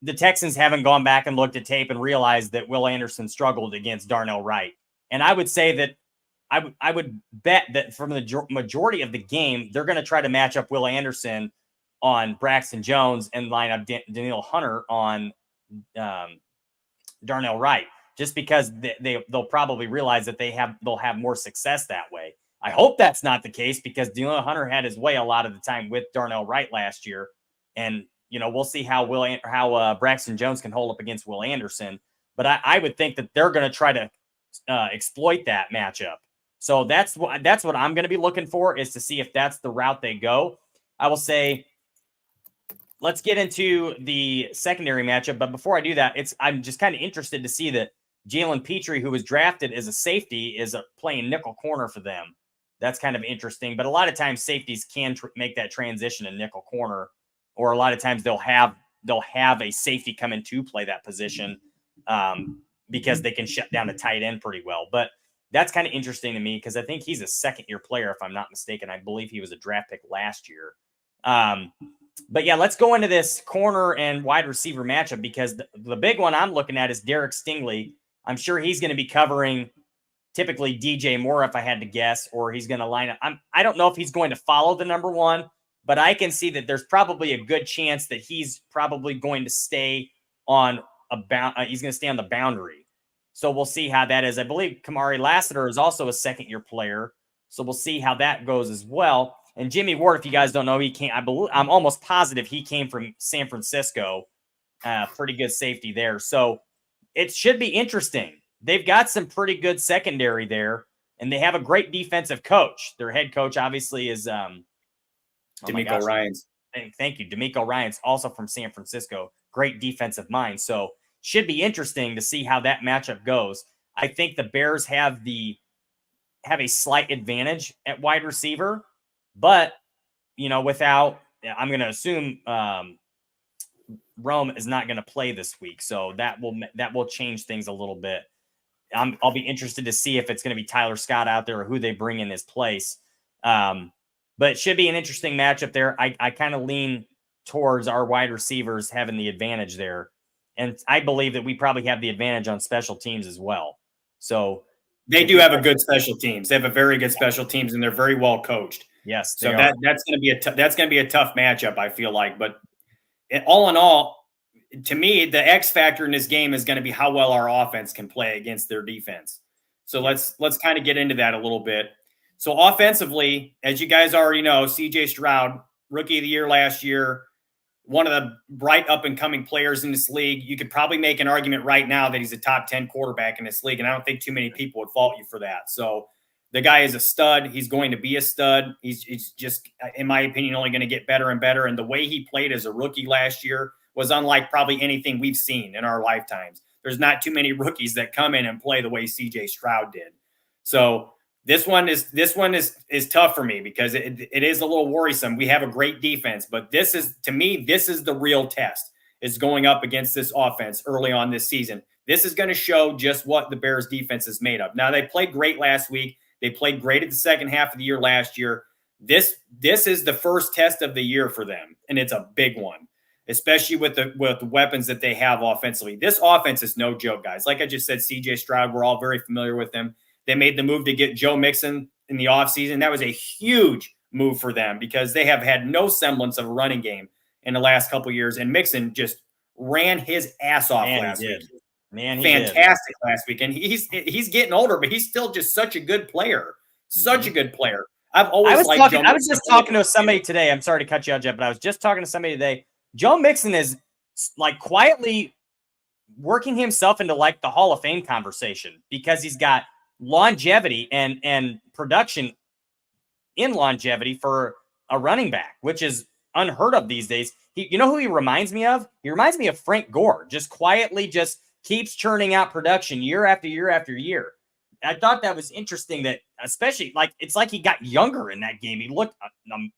the Texans haven't gone back and looked at tape and realized that Will Anderson struggled against Darnell Wright. And I would say that I would bet that from the majority of the game, they're going to try to match up Will Anderson on Braxton Jones and line up Danielle Hunter on Darnell Wright, just because they'll probably realize that they'll have more success that way. I hope that's not the case, because Danielle Hunter had his way a lot of the time with Darnell Wright last year, and we'll see how Braxton Jones can hold up against Will Anderson. But I would think that they're going to try to exploit that matchup. So that's what I'm going to be looking for, is to see if that's the route they go. I will say, let's get into the secondary matchup. But before I do that, I'm just kind of interested to see that Jalen Petrie, who was drafted as a safety, is playing nickel corner for them. That's kind of interesting. But a lot of times safeties can make that transition in nickel corner, or a lot of times they'll have a safety come in to play that position because they can shut down a tight end pretty well. But that's kind of interesting to me, because I think he's a second-year player, if I'm not mistaken. I believe he was a draft pick last year. But yeah, let's go into this corner and wide receiver matchup, because the big one I'm looking at is Derek Stingley. I'm sure he's going to be covering typically DJ Moore, if I had to guess, or he's going to line up. I don't know if he's going to follow the number one, but I can see that there's probably a good chance that he's probably going to stay on he's going to stay on the boundary. So we'll see how that is. I believe Kamari Lassiter is also a second-year player, so we'll see how that goes as well. And Jimmy Ward, if you guys don't know, I'm almost positive he came from San Francisco. Pretty good safety there. So it should be interesting. They've got some pretty good secondary there, and they have a great defensive coach. Their head coach, obviously, is D'Amico Ryans. Thank you. D'Amico Ryans, also from San Francisco. Great defensive mind. So should be interesting to see how that matchup goes. I think the Bears have a slight advantage at wide receiver, but I'm going to assume Rome is not going to play this week, so that will change things a little bit. I'll be interested to see if it's going to be Tyler Scott out there or who they bring in his place. But it should be an interesting matchup there. I kind of lean towards our wide receivers having the advantage there. And I believe that we probably have the advantage on special teams as well. So they do have a good special teams. They have a very good special teams, and they're very well coached. Yes. So that's going to be a tough matchup, I feel like. But all in all, to me, the X factor in this game is going to be how well our offense can play against their defense. So let's kind of get into that a little bit. So offensively, as you guys already know, CJ Stroud, rookie of the year last year, one of the bright up-and-coming players in this league. You could probably make an argument right now that he's a top 10 quarterback in this league, and I don't think too many people would fault you for that. So the guy is a stud. He's going to be a stud. He's just, in my opinion, only going to get better and better. And the way he played as a rookie last year was unlike probably anything we've seen in our lifetimes. There's not too many rookies that come in and play the way CJ Stroud did. So this one is tough for me, because it is a little worrisome. We have a great defense, but this is the real test, is going up against this offense early on this season. This is going to show just what the Bears defense is made of. Now, they played great last week. They played great at the second half of the year last year. This is the first test of the year for them, and it's a big one, especially with the weapons that they have offensively. This offense is no joke, guys. Like I just said, CJ Stroud, we're all very familiar with him. They made the move to get Joe Mixon in the offseason. That was a huge move for them, because they have had no semblance of a running game in the last couple of years, and Mixon just ran his ass off last week. Fantastic last week. And he's getting older, but he's still just such a good player. Such a good player. I was just talking to somebody today. I'm sorry to cut you out, Jeff, but I was just talking to somebody today. Joe Mixon is like quietly working himself into like the Hall of Fame conversation, because he's got longevity and production in longevity for a running back, which is unheard of these days. You know who he reminds me of? He reminds me of Frank Gore. Just quietly just keeps churning out production year after year after year. I thought that was interesting, that especially it's like he got younger in that game. He looked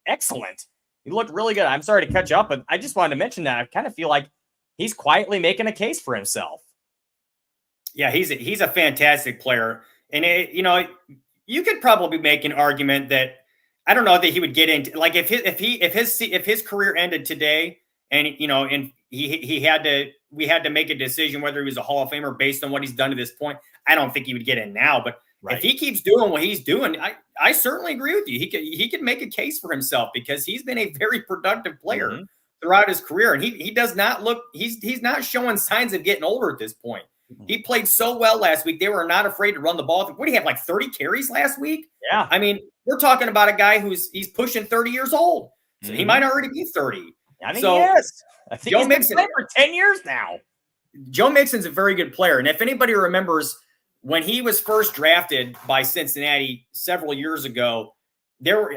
excellent. He looked really good. I'm sorry to cut you up, but I just wanted to mention that. I kind of feel like he's quietly making a case for himself. Yeah, he's a fantastic player. And, you could probably make an argument that I don't know that he would get into, like, if his career ended today, and we had to make a decision whether he was a Hall of Famer based on what he's done to this point. I don't think he would get in now, but if he keeps doing what he's doing, I certainly agree with you. He could make a case for himself because he's been a very productive player throughout his career, and he does not look, he's not showing signs of getting older at this point. He played so well last week. They were not afraid to run the ball. What do you have, like 30 carries last week? Yeah. I mean, we're talking about a guy he's pushing 30 years old. So he might already be 30. I think he is. I think Joe Mixon for 10 years now. Joe Mixon's a very good player. And if anybody remembers when he was first drafted by Cincinnati several years ago,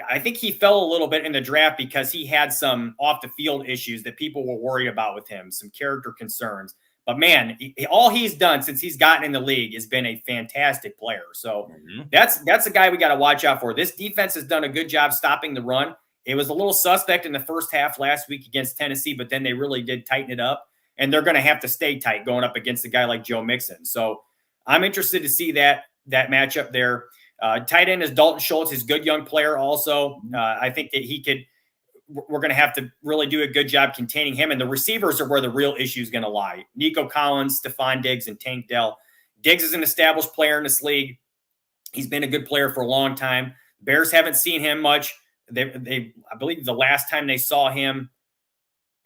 I think he fell a little bit in the draft because he had some off the field issues that people were worried about with him, some character concerns. But man, all he's done since he's gotten in the league has been a fantastic player. So that's a guy we got to watch out for. This defense has done a good job stopping the run. It was a little suspect in the first half last week against Tennessee, but then they really did tighten it up, and they're going to have to stay tight going up against a guy like Joe Mixon. So I'm interested to see that matchup there. Tight end is Dalton Schultz. He's a good young player also. I think that we're going to have to really do a good job containing him. And the receivers are where the real issue is going to lie. Nico Collins, Stephon Diggs, and Tank Dell. Diggs is an established player in this league. He's been a good player for a long time. Bears haven't seen him much. I believe the last time they saw him,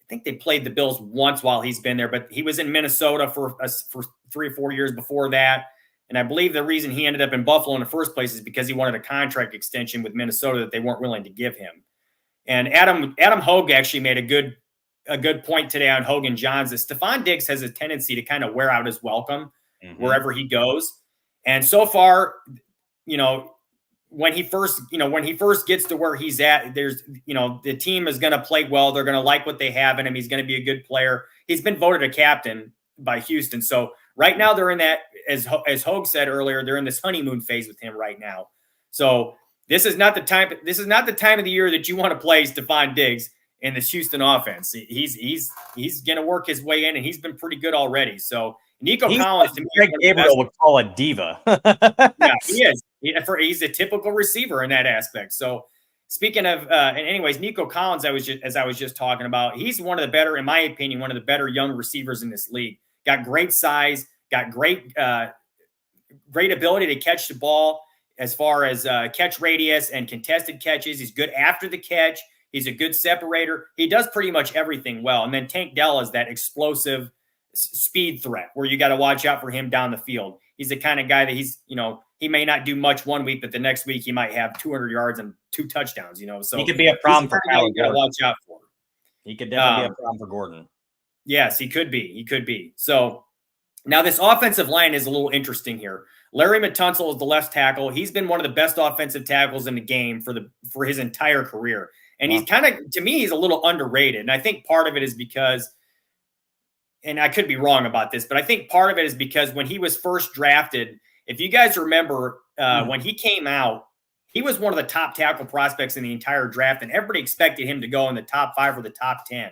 I think they played the Bills once while he's been there, but he was in Minnesota for 3 or 4 years before that. And I believe the reason he ended up in Buffalo in the first place is because he wanted a contract extension with Minnesota that they weren't willing to give him. And Adam Hogue actually made a good point today on Hogan Johns that Stephon Diggs has a tendency to kind of wear out his welcome wherever he goes. And so far, when he first gets to where he's at, the team is going to play well. They're going to like what they have in him. He's going to be a good player. He's been voted a captain by Houston. So right now they're in that, as Hogue said earlier, they're in this honeymoon phase with him right now. So this is not the time of the year that you want to play Stephon Diggs in this Houston offense. He's going to work his way in, and he's been pretty good already. So Nico Collins, to me, Greg Gabriel would call a diva. Yeah, he is. He's a typical receiver in that aspect. So speaking of, and anyways, Nico Collins, as I was just talking about, he's one of the better, in my opinion, one of the better young receivers in this league. Got great size, got great ability to catch the ball as far as catch radius and contested catches. He's good after the catch. He's a good separator. He does pretty much everything well. And then Tank Dell is that explosive speed threat where you got to watch out for him down the field. He's the kind of guy that he may not do much one week, but the next week he might have 200 yards and 2 touchdowns, So he could be a problem for Gordon. You got to watch out for. He could definitely be a problem for Gordon. Yes, he could be. He could be. So now this offensive line is a little interesting here. Larry Matunzel is the left tackle. He's been one of the best offensive tackles in the game for his entire career. And he's kind of, to me, he's a little underrated. And I think part of it is because, and I could be wrong about this, but I think part of it is because when he was first drafted, if you guys remember, when he came out, he was one of the top tackle prospects in the entire draft, and everybody expected him to go in the top 5 or the top 10.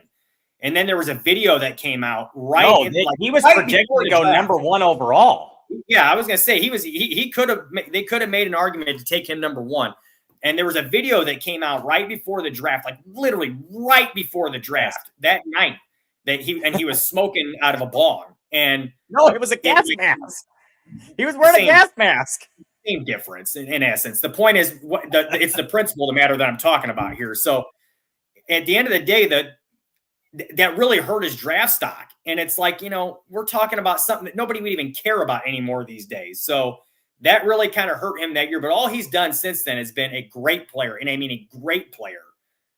And then there was a video that came out he was projected to go number 1 overall. Yeah, I was going to say they could have made an argument to take him number 1. And there was a video that came out right before the draft, like literally right before the draft that night that he was smoking out of a bong. And no, it was a gas mask. He was wearing a gas mask. Same difference in essence. The point is it's the principle of the matter that I'm talking about here. So at the end of the day, that really hurt his draft stock. And it's like, we're talking about something that nobody would even care about anymore these days. So that really kind of hurt him that year. But all he's done since then has been a great player. And I mean, a great player.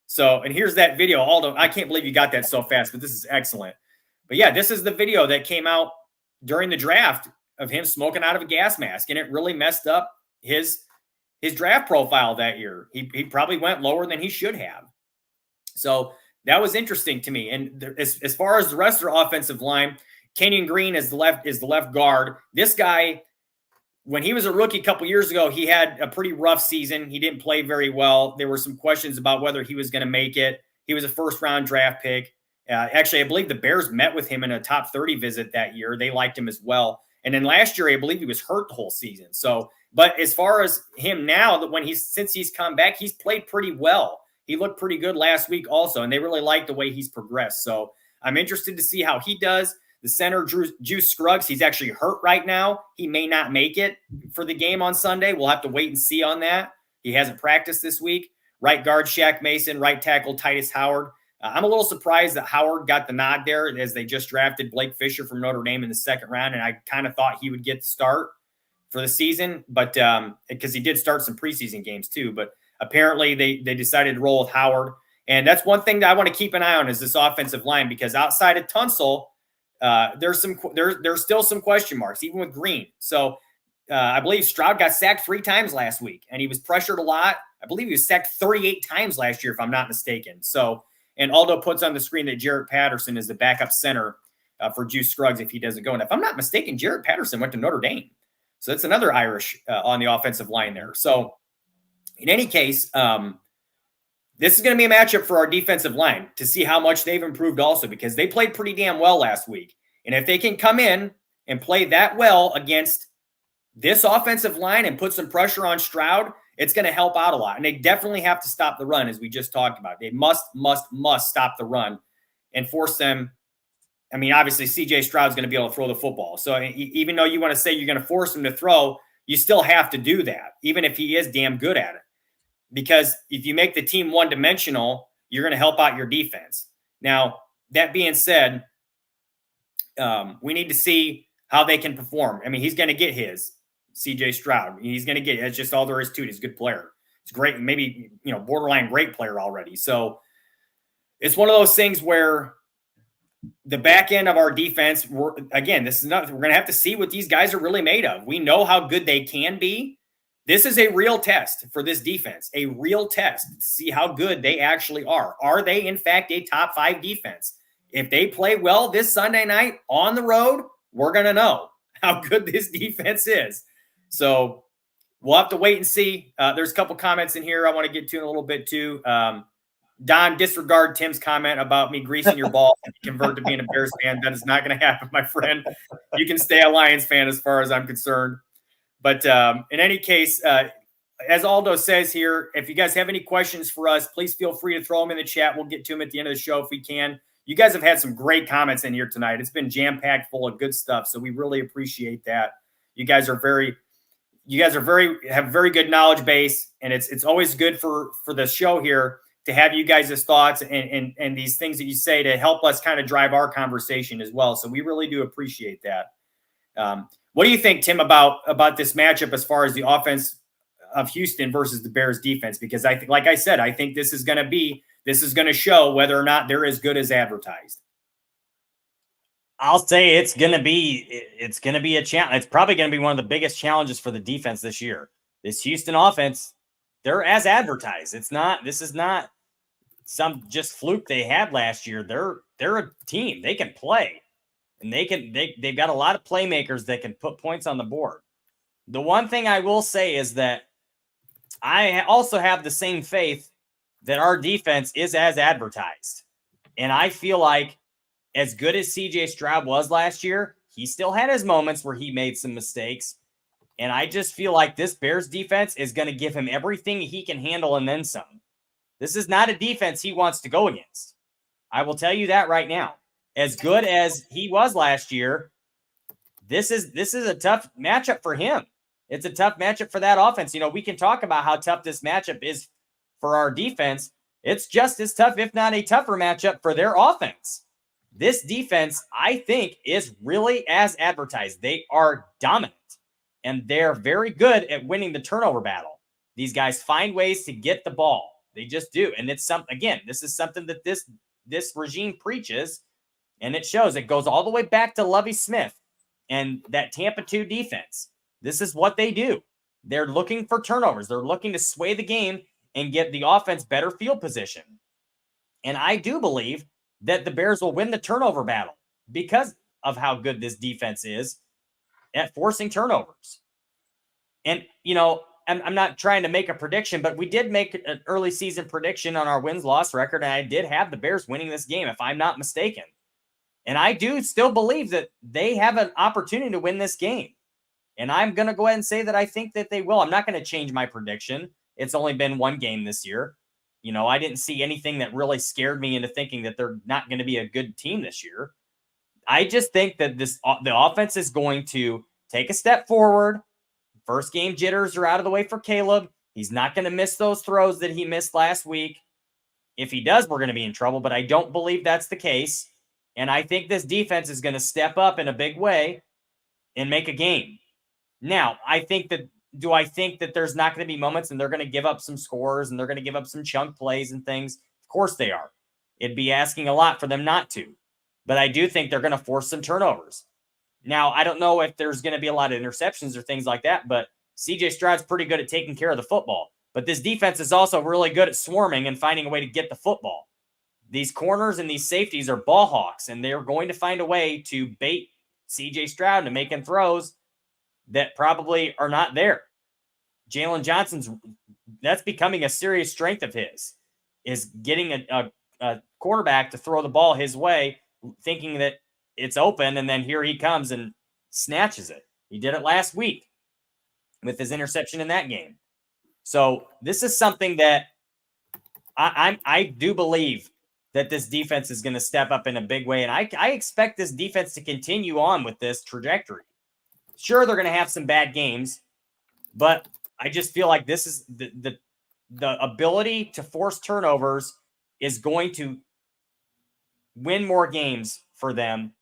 So, and here's that video. Aldo, I can't believe you got that so fast, but this is excellent. But yeah, this is the video that came out during the draft of him smoking out of a gas mask. And it really messed up his draft profile that year. He probably went lower than he should have. So that was interesting to me. And as far as the rest of their offensive line, Kenyon Green is the left guard. This guy, when he was a rookie a couple years ago, he had a pretty rough season. He didn't play very well. There were some questions about whether he was going to make it. He was a first-round draft pick. Actually, I believe the Bears met with him in a top 30 visit that year. They liked him as well. And then last year, I believe he was hurt the whole season. So, but as far as him now, that since he's come back, he's played pretty well. He looked pretty good last week also, and they really like the way he's progressed. So I'm interested to see how he does. The center, Juice Scruggs, he's actually hurt right now. He may not make it for the game on Sunday. We'll have to wait and see on that. He hasn't practiced this week. Right guard, Shaq Mason. Right tackle, Titus Howard. I'm a little surprised that Howard got the nod there as they just drafted Blake Fisher from Notre Dame in the second round, and I kind of thought he would get the start for the season, but because he did start some preseason games too. But apparently they decided to roll with Howard, and that's one thing that I want to keep an eye on is this offensive line, because outside of Tunsil, there's still some question marks, even with Green. So I believe Stroud got sacked 3 times last week, and he was pressured a lot. I believe he was sacked 38 times last year, if I'm not mistaken. So. And Aldo puts on the screen that Jarrett Patterson is the backup center for Juice Scruggs if he doesn't go. And if I'm not mistaken, Jarrett Patterson went to Notre Dame. So that's another Irish on the offensive line there. So in any case, this is going to be a matchup for our defensive line to see how much they've improved also, because they played pretty damn well last week. And if they can come in and play that well against this offensive line and put some pressure on Stroud, it's going to help out a lot. And they definitely have to stop the run, as we just talked about. They must stop the run and force them. I mean, obviously, C.J. Stroud's going to be able to throw the football. So even though you want to say you're going to force him to throw, you still have to do that, even if he is damn good at it. Because if you make the team one-dimensional, you're going to help out your defense. Now, that being said, we need to see how they can perform. I mean, he's going to get his. CJ Stroud. He's going to get it. That's just all there is to it. He's a good player. He's great. Maybe, borderline great player already. So it's one of those things where the back end of our defense, we're going to have to see what these guys are really made of. We know how good they can be. This is a real test for this defense, a real test to see how good they actually are. Are they, in fact, a top 5 defense? If they play well this Sunday night on the road, we're going to know how good this defense is. So we'll have to wait and see. There's a couple comments in here I want to get to in a little bit too. Don, disregard Tim's comment about me greasing your ball and convert to being a Bears fan. That is not going to happen, my friend. You can stay a Lions fan as far as I'm concerned. But in any case, as Aldo says here, if you guys have any questions for us, please feel free to throw them in the chat. We'll get to them at the end of the show if we can. You guys have had some great comments in here tonight. It's been jam-packed full of good stuff, so we really appreciate that. You guys have very good knowledge base, and it's always good for the show here to have you guys' thoughts and these things that you say to help us kind of drive our conversation as well. So we really do appreciate that. What do you think, Tim, about this matchup as far as the offense of Houston versus the Bears defense? Because I think, like I said, I think this is going to show whether or not they're as good as advertised. I'll say it's going to be a challenge. It's probably going to be one of the biggest challenges for the defense this year. This Houston offense, they're as advertised. This is not some just fluke they had last year. They're a team. They can play, and they've got a lot of playmakers that can put points on the board. The one thing I will say is that I also have the same faith that our defense is as advertised. And I feel like as good as CJ Stroud was last year, he still had his moments where he made some mistakes. And I just feel like this Bears defense is going to give him everything he can handle and then some. This is not a defense he wants to go against. I will tell you that right now. As good as he was last year, this is a tough matchup for him. It's a tough matchup for that offense. We can talk about how tough this matchup is for our defense. It's just as tough, if not a tougher matchup for their offense. This defense, I think, is really as advertised. They are dominant, and they're very good at winning the turnover battle. These guys find ways to get the ball. They just do. And it's this is something that this regime preaches, and it shows. It goes all the way back to Lovie Smith and that Tampa 2 defense. This is what they do. They're looking for turnovers. They're looking to sway the game and get the offense better field position. And I do believe that the Bears will win the turnover battle because of how good this defense is at forcing turnovers. And, I'm not trying to make a prediction, but we did make an early season prediction on our wins-loss record, and I did have the Bears winning this game, if I'm not mistaken. And I do still believe that they have an opportunity to win this game. And I'm going to go ahead and say that I think that they will. I'm not going to change my prediction. It's only been one game this year. I didn't see anything that really scared me into thinking that they're not going to be a good team this year. I just think that the offense is going to take a step forward. First game jitters are out of the way for Caleb. He's not going to miss those throws that he missed last week. If he does, we're going to be in trouble, but I don't believe that's the case. And I think this defense is going to step up in a big way and make a game. Now, do I think that there's not going to be moments and they're going to give up some scores and they're going to give up some chunk plays and things? Of course they are. It'd be asking a lot for them not to. But I do think they're going to force some turnovers. Now, I don't know if there's going to be a lot of interceptions or things like that, but CJ Stroud's pretty good at taking care of the football. But this defense is also really good at swarming and finding a way to get the football. These corners and these safeties are ball hawks, and they're going to find a way to bait CJ Stroud into making throws that probably are not there. Jalen Johnson's, that's becoming a serious strength of his, is getting a quarterback to throw the ball his way, thinking that it's open, and then here he comes and snatches it. He did it last week with his interception in that game. So this is something that I do believe that this defense is going to step up in a big way, and I expect this defense to continue on with this trajectory. Sure, they're going to have some bad games, but I just feel like this is the ability to force turnovers is going to win more games for them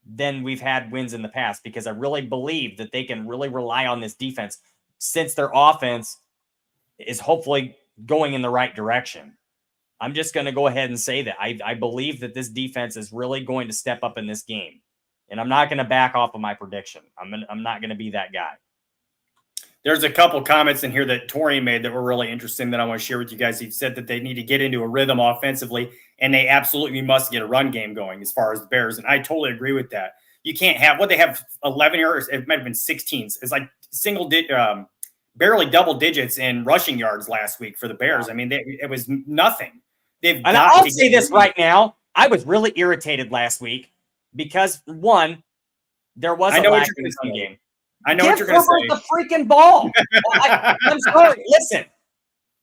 than we've had wins in the past, because I really believe that they can really rely on this defense since their offense is hopefully going in the right direction. I'm just going to go ahead and say that I believe that this defense is really going to step up in this game, and I'm not going to back off of my prediction. I'm not going to be that guy. There's a couple comments in here that Torian made that were really interesting that I want to share with you guys. He said that they need to get into a rhythm offensively, and they absolutely must get a run game going as far as the Bears. And I totally agree with that. You can't have what they have 11 yards. It might have been 16. It's like barely double digits in rushing yards last week for the Bears. I mean, it was nothing. And I'll say this right now. I was really irritated last week because, one, there was a lack in the run game. I know what you're going to say. Give Herbert the freaking ball. I'm sorry. Listen,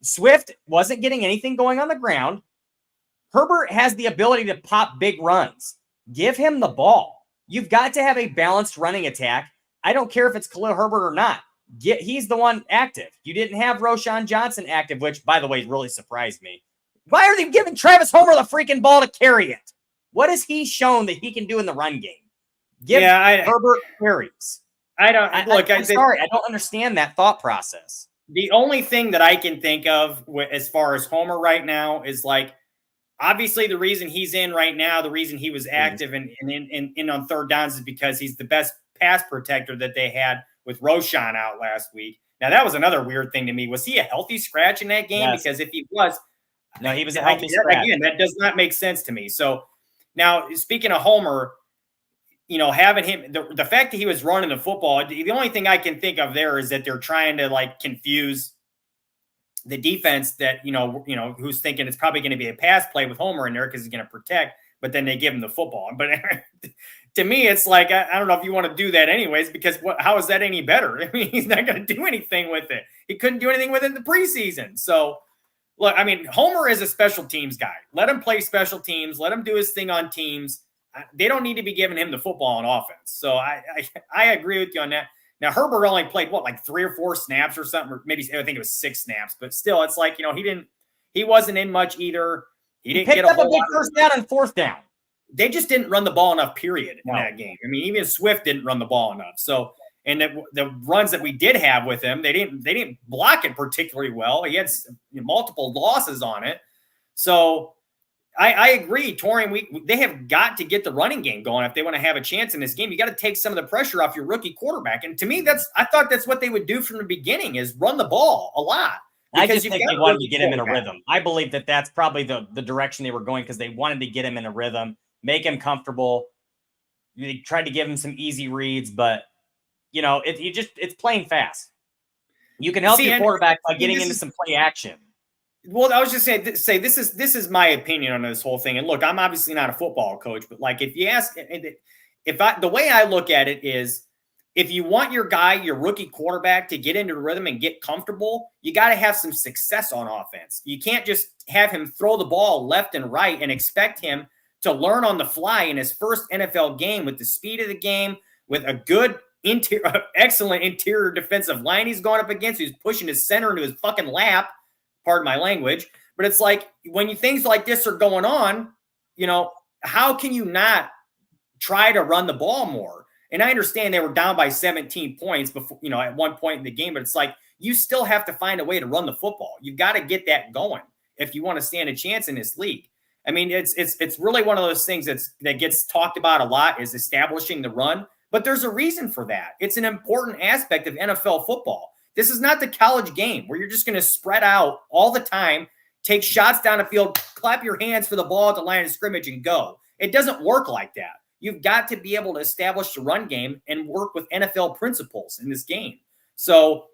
Swift wasn't getting anything going on the ground. Herbert has the ability to pop big runs. Give him the ball. You've got to have a balanced running attack. I don't care if it's Khalil Herbert or not. He's the one active. You didn't have Roschon Johnson active, which, by the way, really surprised me. Why are they giving Travis Homer the freaking ball to carry it? What has he shown that he can do in the run game? Give Herbert carries. I'm sorry. I don't understand that thought process. The only thing that I can think of as far as Homer right now is, like, obviously the reason he's in right now, the reason he was active and in on third downs is because he's the best pass protector that they had with Roschon out last week. Now, that was another weird thing to me. Was he a healthy scratch in that game? Yes. Because if he was, no, he was a healthy scratch. Again, that does not make sense to me. So now, speaking of Homer, having him, the fact that he was running the football, the only thing I can think of there is that they're trying to, like, confuse the defense that, who's thinking it's probably going to be a pass play with Homer in there because he's going to protect, but then they give him the football. But to me, it's like, I don't know if you want to do that anyways, because how is that any better? I mean, he's not going to do anything with it. He couldn't do anything with it in the preseason. So, look, I mean, Homer is a special teams guy. Let him play special teams. Let him do his thing on teams. They don't need to be giving him the football on offense. So I agree with you on that. Now, Herbert only played, like 3 or 4 snaps or something, or maybe I think it was 6 snaps. But still, it's like, he wasn't in much either. He didn't get a big first down and fourth down. They just didn't run the ball enough, period, in that game. I mean, even Swift didn't run the ball enough. So, and the runs that we did have with him, they didn't block it particularly well. He had multiple losses on it. So I agree, Torian. They have got to get the running game going if they want to have a chance in this game. You got to take some of the pressure off your rookie quarterback. And to me, I thought that's what they would do from the beginning, is run the ball a lot. I just think they wanted to get him in a rhythm. I believe that that's probably the direction they were going, because they wanted to get him in a rhythm, make him comfortable. They tried to give him some easy reads, but it's playing fast. You can help your quarterback by getting into some play action. Well, I was just saying, this is my opinion on this whole thing. And look, I'm obviously not a football coach, but like if you ask, the way I look at it is, if you want your guy, your rookie quarterback, to get into the rhythm and get comfortable, you got to have some success on offense. You can't just have him throw the ball left and right and expect him to learn on the fly in his first NFL game with the speed of the game, with a good excellent interior defensive line he's going up against, who's pushing his center into his fucking lap. Pardon my language. But it's like, when things like this are going on, how can you not try to run the ball more? And I understand they were down by 17 points before, at one point in the game, but it's like, you still have to find a way to run the football. You've got to get that going if you want to stand a chance in this league. I mean, it's really one of those things that gets talked about a lot, is establishing the run, but there's a reason for that. It's an important aspect of NFL football. This is not the college game where you're just going to spread out all the time, take shots down the field, clap your hands for the ball at the line of scrimmage, and go. It doesn't work like that. You've got to be able to establish the run game and work with NFL principles in this game. So,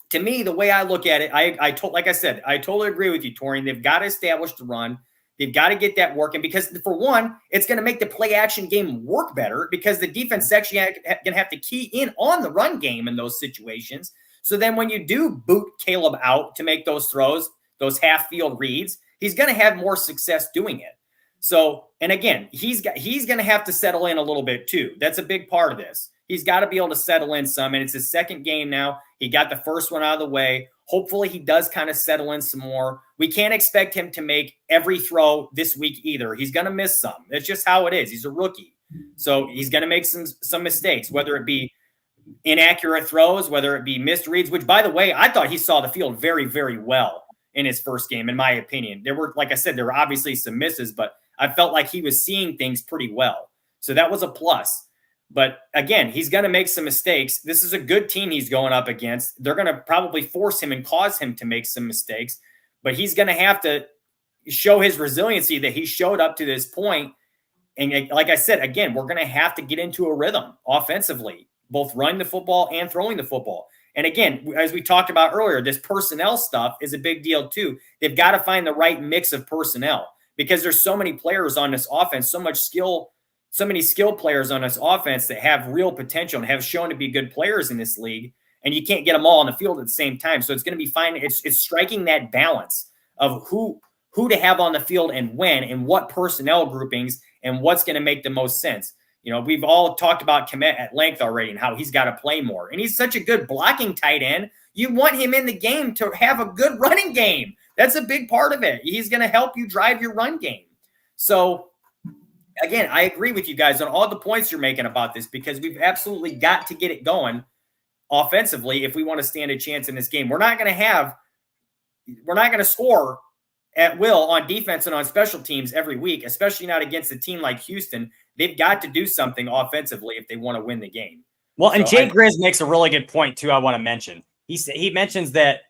to me, the way I look at it, like I said, I totally agree with you, Torian. They've got to establish the run. They've got to get that working, because, for one, it's going to make the play-action game work better, because the defense is actually going to have to key in on the run game in those situations. So then when you do boot Caleb out to make those throws, those half-field reads, he's going to have more success doing it. So, and again, he's going to have to settle in a little bit too. That's a big part of this. He's got to be able to settle in some, and it's his second game now. He got the first one out of the way. Hopefully he does kind of settle in some more. We can't expect him to make every throw this week either. He's going to miss some. That's just how it is. He's a rookie. So he's going to make some mistakes, whether it be inaccurate throws, whether it be missed reads, which, by the way, I thought he saw the field very, very well in his first game, in my opinion. There were, like I said, there were obviously some misses, but I felt like he was seeing things pretty well. So that was a plus. But again, he's going to make some mistakes. This is a good team he's going up against. They're going to probably force him and cause him to make some mistakes, but he's going to have to show his resiliency that he showed up to this point. And like I said, again, we're going to have to get into a rhythm offensively, both running the football and throwing the football. And again, as we talked about earlier, this personnel stuff is a big deal too. They've got to find the right mix of personnel, because there's so many players on this offense, so many skill players on this offense that have real potential and have shown to be good players in this league, and you can't get them all on the field at the same time. So it's going to be fine. It's striking that balance of who to have on the field and when, and what personnel groupings, and what's going to make the most sense. We've all talked about Kmet at length already and how he's got to play more. And he's such a good blocking tight end. You want him in the game to have a good running game. That's a big part of it. He's going to help you drive your run game. So, again, I agree with you guys on all the points you're making about this, because we've absolutely got to get it going offensively if we want to stand a chance in this game. We're not going to score at will on defense and on special teams every week, especially not against a team like Houston. They've got to do something offensively if they want to win the game. Well, and Jay Grizz makes a really good point too. I want to mention. He mentions that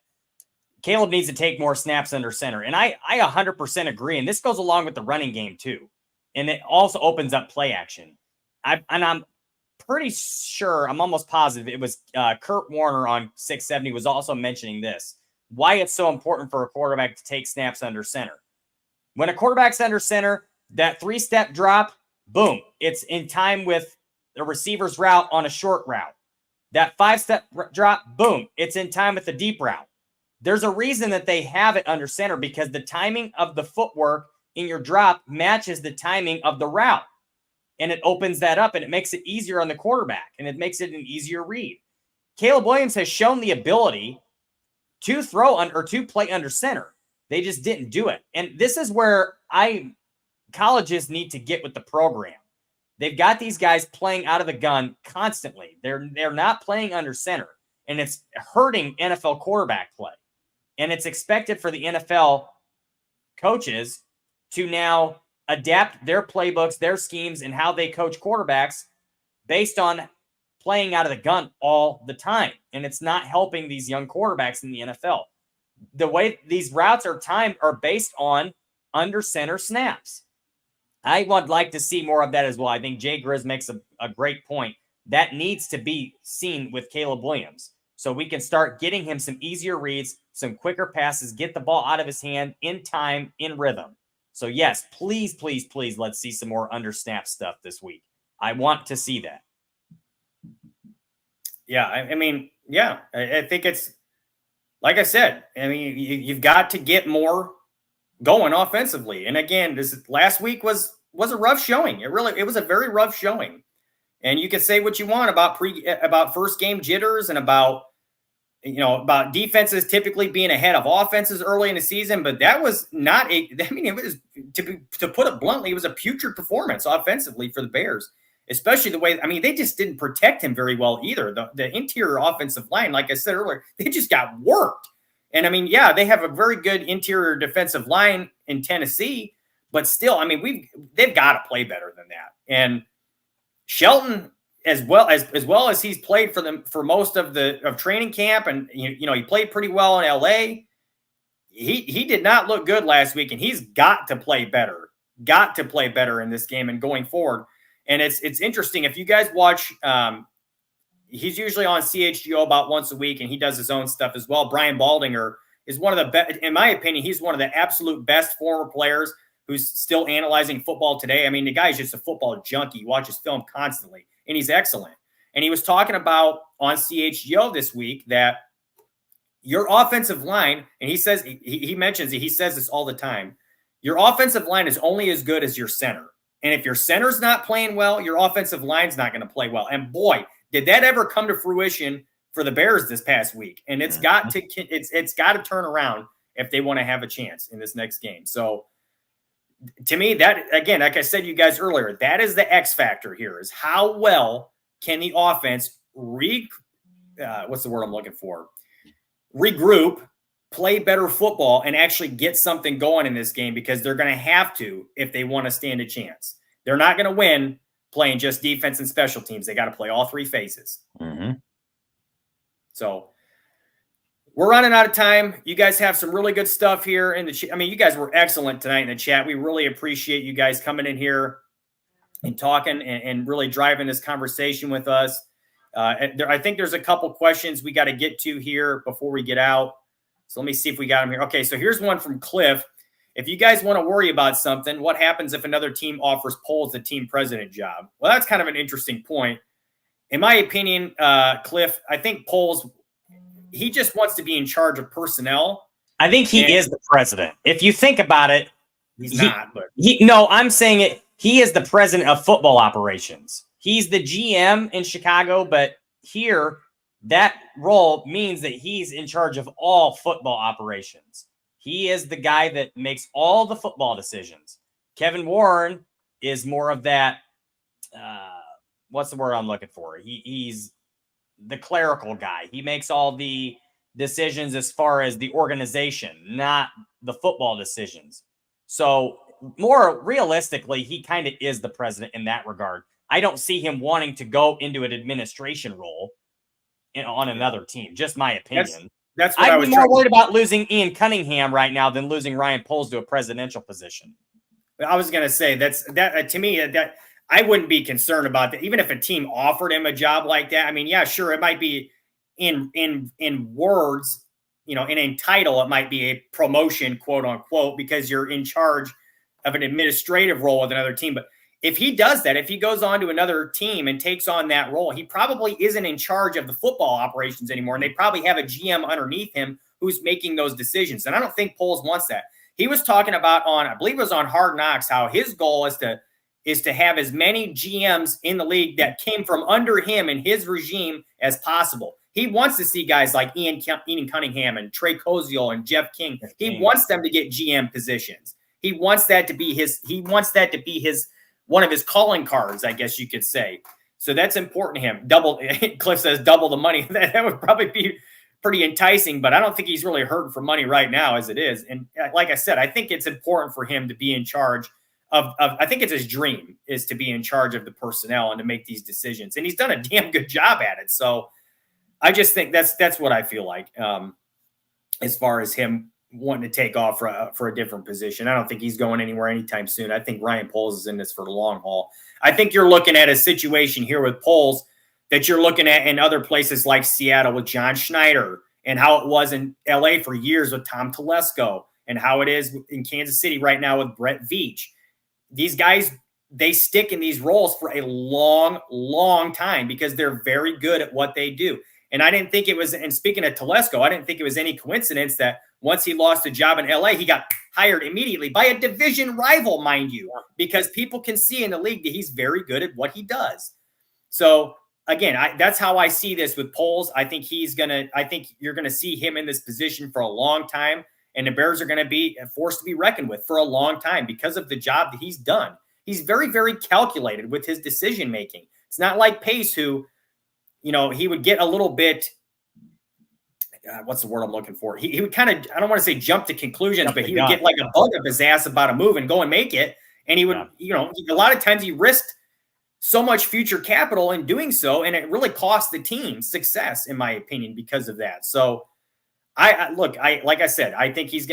Caleb needs to take more snaps under center, and I 100% agree. And this goes along with the running game too, and it also opens up play action. I'm pretty sure, I'm almost positive it was Kurt Warner on 670 was also mentioning this. Why it's so important for a quarterback to take snaps under center. When a quarterback's under center, that 3-step drop, boom, it's in time with the receiver's route on a short route. That 5-step drop, boom, it's in time with the deep route. There's a reason that they have it under center, because the timing of the footwork in your drop matches the timing of the route. And it opens that up, and it makes it easier on the quarterback, and it makes it an easier read. Caleb Williams has shown the ability to throw or to play under center. They just didn't do it. And this is where colleges need to get with the program. They've got these guys playing out of the gun constantly. They're not playing under center, and it's hurting NFL quarterback play. And it's expected for the NFL coaches to now adapt their playbooks, their schemes, and how they coach quarterbacks based on playing out of the gun all the time. And it's not helping these young quarterbacks in the NFL. The way these routes are timed are based on under center snaps. I would like to see more of that as well. I think Jay Grizz makes a great point. That needs to be seen with Caleb Williams. So we can start getting him some easier reads, some quicker passes, get the ball out of his hand in time, in rhythm. So, yes, please, please, please, let's see some more under-snap stuff this week. I want to see that. Yeah, I mean, yeah, I think it's, like I said, I mean, you've got to get more going offensively. And again, this last week was a rough showing. It was a very rough showing. And you can say what you want about first game jitters and about defenses typically being ahead of offenses early in the season, but that was not it was, to put it bluntly, it was a putrid performance offensively for the Bears, especially the way, they just didn't protect him very well either. The interior offensive line, like I said earlier, they just got worked. And they have a very good interior defensive line in Tennessee, but still, they've got to play better than that. And Shelton, as well as he's played for them for most of training camp, and he played pretty well in LA. He did not look good last week, and he's got to play better. Got to play better in this game and going forward. And it's interesting if you guys watch. He's usually on CHGO about once a week, and he does his own stuff as well. Brian Baldinger is one of the best, in my opinion. He's one of the absolute best former players who's still analyzing football today. The guy's just a football junkie. He watches film constantly, and he's excellent. And he was talking about on CHGO this week that your offensive line, and he says, he mentions it, he says this all the time, your offensive line is only as good as your center. And if your center's not playing well, your offensive line's not going to play well. And boy, did that ever come to fruition for the Bears this past week. And it's got to turn around if they want to have a chance in this next game. So to me, that, again, like I said to you guys earlier, that is the X factor here, is how well can the offense what's the word I'm looking for? Regroup, play better football, and actually get something going in this game, because they're going to have to if they want to stand a chance. They're not going to win playing just defense and special teams. They got to play all three phases. Mm-hmm. So we're running out of time. You guys have some really good stuff here in the chat. You guys were excellent tonight in the chat. We really appreciate you guys coming in here and talking and really driving this conversation with us. I think there's a couple questions we got to get to here before we get out. So let me see if we got them here. Okay, so here's one from Cliff. If you guys want to worry about something, what happens if another team offers Poles the team president job? Well, that's kind of an interesting point. In my opinion, Cliff, I think Poles, he just wants to be in charge of personnel. I think he is the president. If you think about it, he's not. But no, I'm saying it. He is the president of football operations. He's the GM in Chicago, but here, that role means that he's in charge of all football operations. He is the guy that makes all the football decisions. Kevin Warren is more of that. What's the word I'm looking for? He's the clerical guy. He makes all the decisions as far as the organization, not the football decisions. So more realistically, he kind of is the president in that regard. I don't see him wanting to go into an administration role on another team. Just my opinion. That's what I'd be more worried about losing Ian Cunningham right now than losing Ryan Poles to a presidential position. I was going to say that to me, that I wouldn't be concerned about that. Even if a team offered him a job like that, yeah, sure, it might be in words, and in title, it might be a promotion, quote unquote, because you're in charge of an administrative role with another team. But if he does that, if he goes on to another team and takes on that role, he probably isn't in charge of the football operations anymore. And they probably have a GM underneath him who's making those decisions. And I don't think Poles wants that. He was talking about I believe it was on Hard Knocks, how his goal is to have as many GMs in the league that came from under him and his regime as possible. He wants to see guys like Ian Cunningham and Trey Koziol and Jeff King. He wants them to get GM positions. He wants that to be his one of his calling cards, I guess you could say. So that's important to him. Cliff says double the money. That would probably be pretty enticing, but I don't think he's really hurting for money right now as it is. And like I said, I think it's important for him to be in charge of I think it's his dream is to be in charge of the personnel and to make these decisions. And he's done a damn good job at it. So I just think that's what I feel like as far as him wanting to take off for a different position. I don't think he's going anywhere anytime soon. I think Ryan Poles is in this for the long haul. I think you're looking at a situation here with Poles that you're looking at in other places like Seattle with John Schneider and how it was in LA for years with Tom Telesco and how it is in Kansas City right now with Brett Veach. These guys, they stick in these roles for a long, long time because they're very good at what they do. And I didn't think it was, and speaking of Telesco, I didn't think it was any coincidence that once he lost a job in LA, he got hired immediately by a division rival, mind you, because people can see in the league that he's very good at what he does. So again, that's how I see this with Poles. I think you're going to see him in this position for a long time, and the Bears are going to be forced to be reckoned with for a long time because of the job that he's done. He's very, very calculated with his decision-making. It's not like Pace, who, he would get a little bit, what's the word I'm looking for? He would kind of, I don't want to say jump to conclusions, but he would get like a bug up his ass about a move and go and make it. And he would, a lot of times he risked so much future capital in doing so, and it really cost the team success, in my opinion, because of that. So like I said, I think he's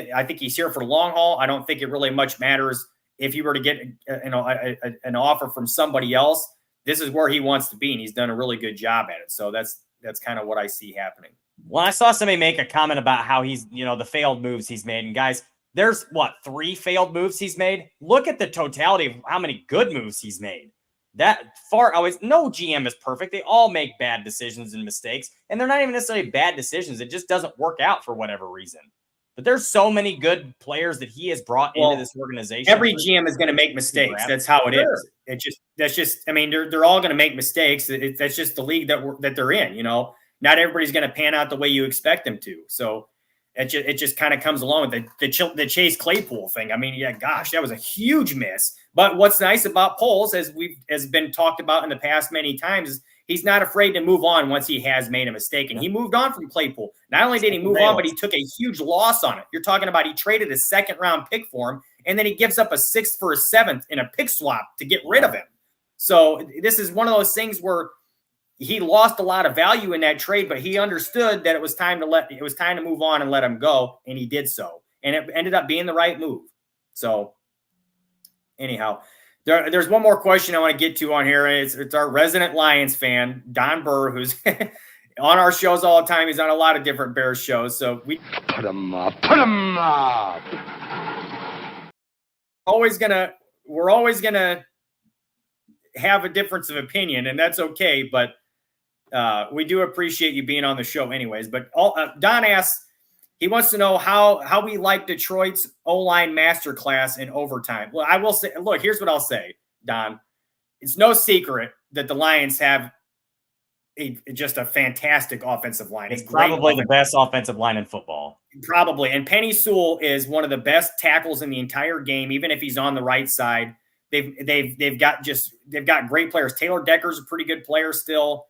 here for the long haul. I don't think it really much matters if he were to get an offer from somebody else. This is where he wants to be, and he's done a really good job at it. So that's kind of what I see happening. Well, I saw somebody make a comment about how he's, the failed moves he's made. And guys, there's 3 failed moves he's made. Look at the totality of how many good moves he's made. No GM is perfect. They all make bad decisions and mistakes, and they're not even necessarily bad decisions. It just doesn't work out for whatever reason. But there's so many good players that he has brought into this organization. Every GM is going to make mistakes. That's how it is. They're all going to make mistakes. That's just the league that they're in. Not everybody's going to pan out the way you expect them to. So it just kind of comes along with the Chase Claypool thing. That was a huge miss. But what's nice about Poles, as been talked about in the past many times, is he's not afraid to move on once he has made a mistake. And he moved on from Claypool. Not only did he move on, but he took a huge loss on it. You're talking about he traded a 2nd-round pick for him, and then he gives up a 6th for a 7th in a pick swap to get rid of him. So this is one of those things where he lost a lot of value in that trade, but he understood that it was time to move on and let him go, and he did so. And it ended up being the right move. So anyhow, there's one more question I want to get to on here. It's our resident Lions fan, Don Burr, who's on our shows all the time. He's on a lot of different Bears shows. So we put him up. We're always gonna have a difference of opinion, and that's okay. But we do appreciate you being on the show anyways. But Don asks, he wants to know how we like Detroit's O-line masterclass in overtime. Well, I will say, look, here's what I'll say, Don. It's no secret that the Lions have just a fantastic offensive line. It's probably the best offensive line in football. Probably. And Penny Sewell is one of the best tackles in the entire game, even if he's on the right side. They've got great players. Taylor Decker's a pretty good player still.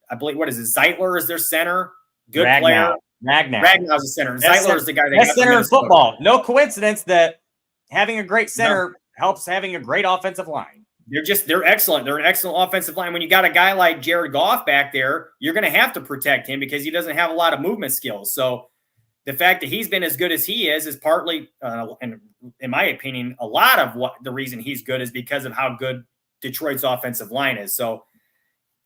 I believe, Zeitler is their center. Good player. Ragnow's the center. Zeitler is the guy that best center in football. No coincidence that having a great center helps having a great offensive line. They're excellent. They're an excellent offensive line. When you got a guy like Jared Goff back there, you're going to have to protect him because he doesn't have a lot of movement skills. So the fact that he's been as good as he is partly, and in my opinion, a lot of what the reason he's good is because of how good Detroit's offensive line is. So,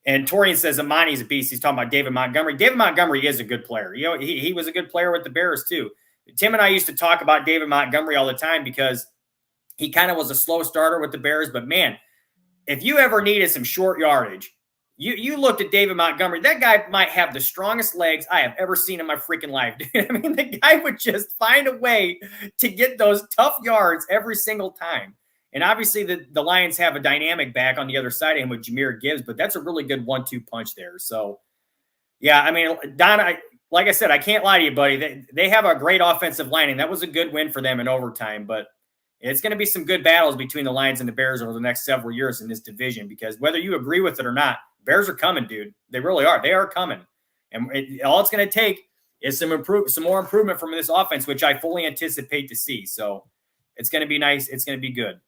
and Torian says Amani's a beast. He's talking about David Montgomery. David Montgomery is a good player. He was a good player with the Bears too. Tim and I used to talk about David Montgomery all the time because he kind of was a slow starter with the Bears. But man, if you ever needed some short yardage, you looked at David Montgomery. That guy might have the strongest legs I have ever seen in my freaking life. The guy would just find a way to get those tough yards every single time. And obviously the Lions have a dynamic back on the other side of him with Jahmyr Gibbs, but that's a really good 1-2 punch there. So, yeah, Don, like I said, I can't lie to you, buddy. They have a great offensive line, and that was a good win for them in overtime. But it's going to be some good battles between the Lions and the Bears over the next several years in this division because whether you agree with it or not, Bears are coming, dude. They really are. They are coming. And all it's going to take is some more improvement from this offense, which I fully anticipate to see. So it's going to be nice. It's going to be good.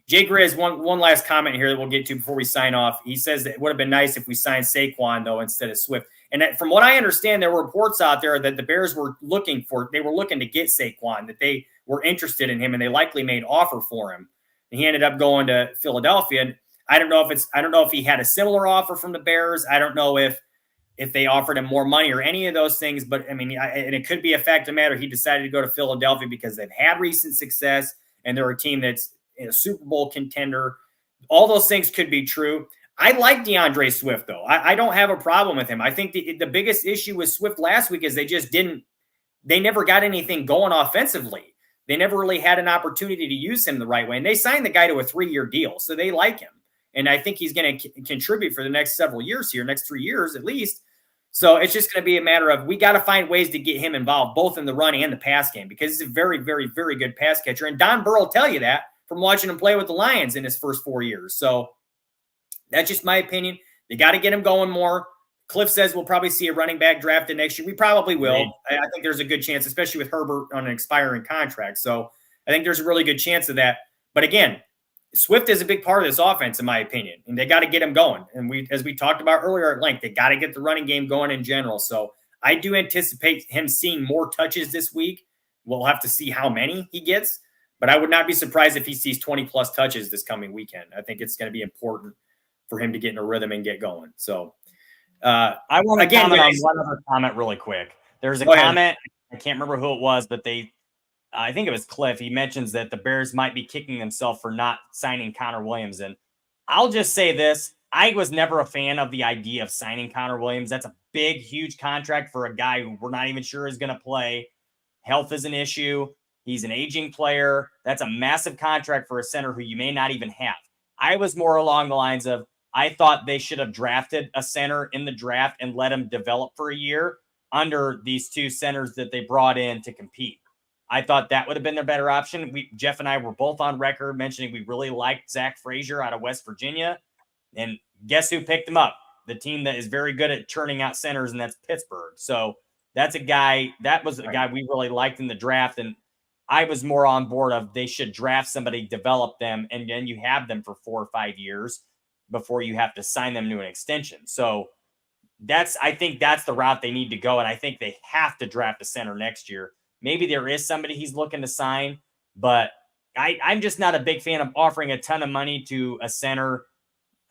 Jay Grizz, one last comment here that we'll get to before we sign off. He says that it would have been nice if we signed Saquon, though, instead of Swift. And from what I understand, there were reports out there that the Bears were looking to get Saquon, that they were interested in him, and they likely made offer for him. And he ended up going to Philadelphia. And I don't know if he had a similar offer from the Bears. I don't know if if they offered him more money or any of those things. But I mean, and it could be a fact of the matter. He decided to go to Philadelphia because they've had recent success and they're a team that's a Super Bowl contender. All those things could be true. I like DeAndre Swift, though. I don't have a problem with him. I think the biggest issue with Swift last week is they never got anything going offensively. They never really had an opportunity to use him the right way. And they signed the guy to a 3-year deal, so they like him. And I think he's going to contribute for the next several years here, next 3 years at least. So it's just going to be a matter of we got to find ways to get him involved both in the run and the pass game because he's a very, very, very good pass catcher. And Don Burrow will tell you that from watching him play with the Lions in his first 4 years. So that's just my opinion. They got to get him going more. Cliff says we'll probably see a running back drafted next year. We probably will. Right. I think there's a good chance, especially with Herbert on an expiring contract. So I think there's a really good chance of that. But again, Swift is a big part of this offense, in my opinion, and they got to get him going. And as we talked about earlier at length, they got to get the running game going in general. So I do anticipate him seeing more touches this week. We'll have to see how many he gets, but I would not be surprised if he sees 20-plus touches this coming weekend. I think it's going to be important for him to get in a rhythm and get going. So I want to comment on one other comment really quick. There's a comment, I can't remember who it was, but I think it was Cliff. He mentions that the Bears might be kicking themselves for not signing Connor Williams. And I'll just say this. I was never a fan of the idea of signing Connor Williams. That's a big, huge contract for a guy who we're not even sure is going to play. Health is an issue. He's an aging player. That's a massive contract for a center who you may not even have. I was more along the lines of, I thought they should have drafted a center in the draft and let him develop for a year under these two centers that they brought in to compete. I thought that would have been their better option. Jeff and I were both on record mentioning we really liked Zach Frazier out of West Virginia. And guess who picked him up? The team that is very good at churning out centers, and that's Pittsburgh. So that was a guy we really liked in the draft. And I was more on board of they should draft somebody, develop them, and then you have them for 4 or 5 years before you have to sign them to an extension. So I think that's the route they need to go. And I think they have to draft a center next year. Maybe there is somebody he's looking to sign, but I'm just not a big fan of offering a ton of money to a center,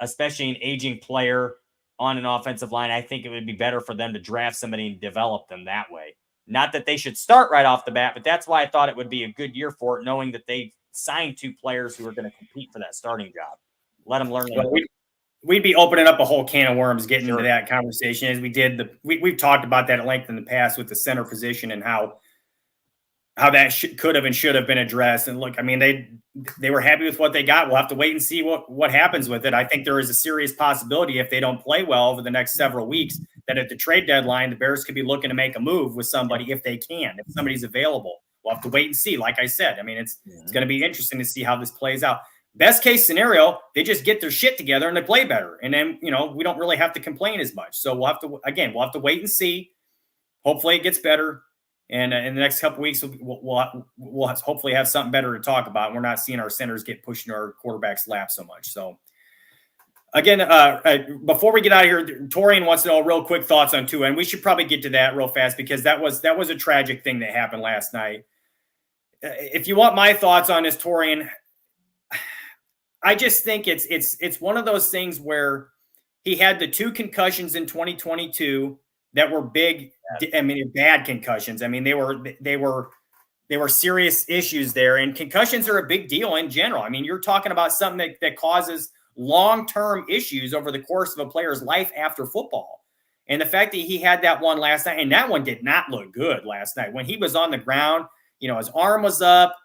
especially an aging player on an offensive line. I think it would be better for them to draft somebody and develop them that way. Not that they should start right off the bat, but that's why I thought it would be a good year for it, knowing that they signed 2 players who are going to compete for that starting job. Let them learn. We'd be opening up a whole can of worms getting into that conversation as we did. We've talked about that at length in the past with the center position and how that could have and should have been addressed. And look, I mean, they were happy with what they got. We'll have to wait and see what happens with it. I think there is a serious possibility if they don't play well over the next several weeks that at the trade deadline, the Bears could be looking to make a move with somebody if they can, if somebody's available. We'll have to wait and see. Like I said, I mean, it's going to be interesting to see how this plays out. Best case scenario, they just get their shit together and they play better. And then, we don't really have to complain as much. So we'll have to wait and see. Hopefully it gets better. And in the next couple of weeks, we'll hopefully have something better to talk about. We're not seeing our centers get pushed into our quarterback's lap so much. So again, before we get out of here, Torian wants to know real quick thoughts on Tua, and we should probably get to that real fast because that was a tragic thing that happened last night. If you want my thoughts on this, Torian, I just think it's one of those things where he had the 2 concussions in 2022 that were big. I mean, bad concussions. I mean, they were serious issues there, and concussions are a big deal in general. I mean, you're talking about something that causes long-term issues over the course of a player's life after football. And the fact that he had that one last night, and that one did not look good last night when he was on the ground, his arm was up.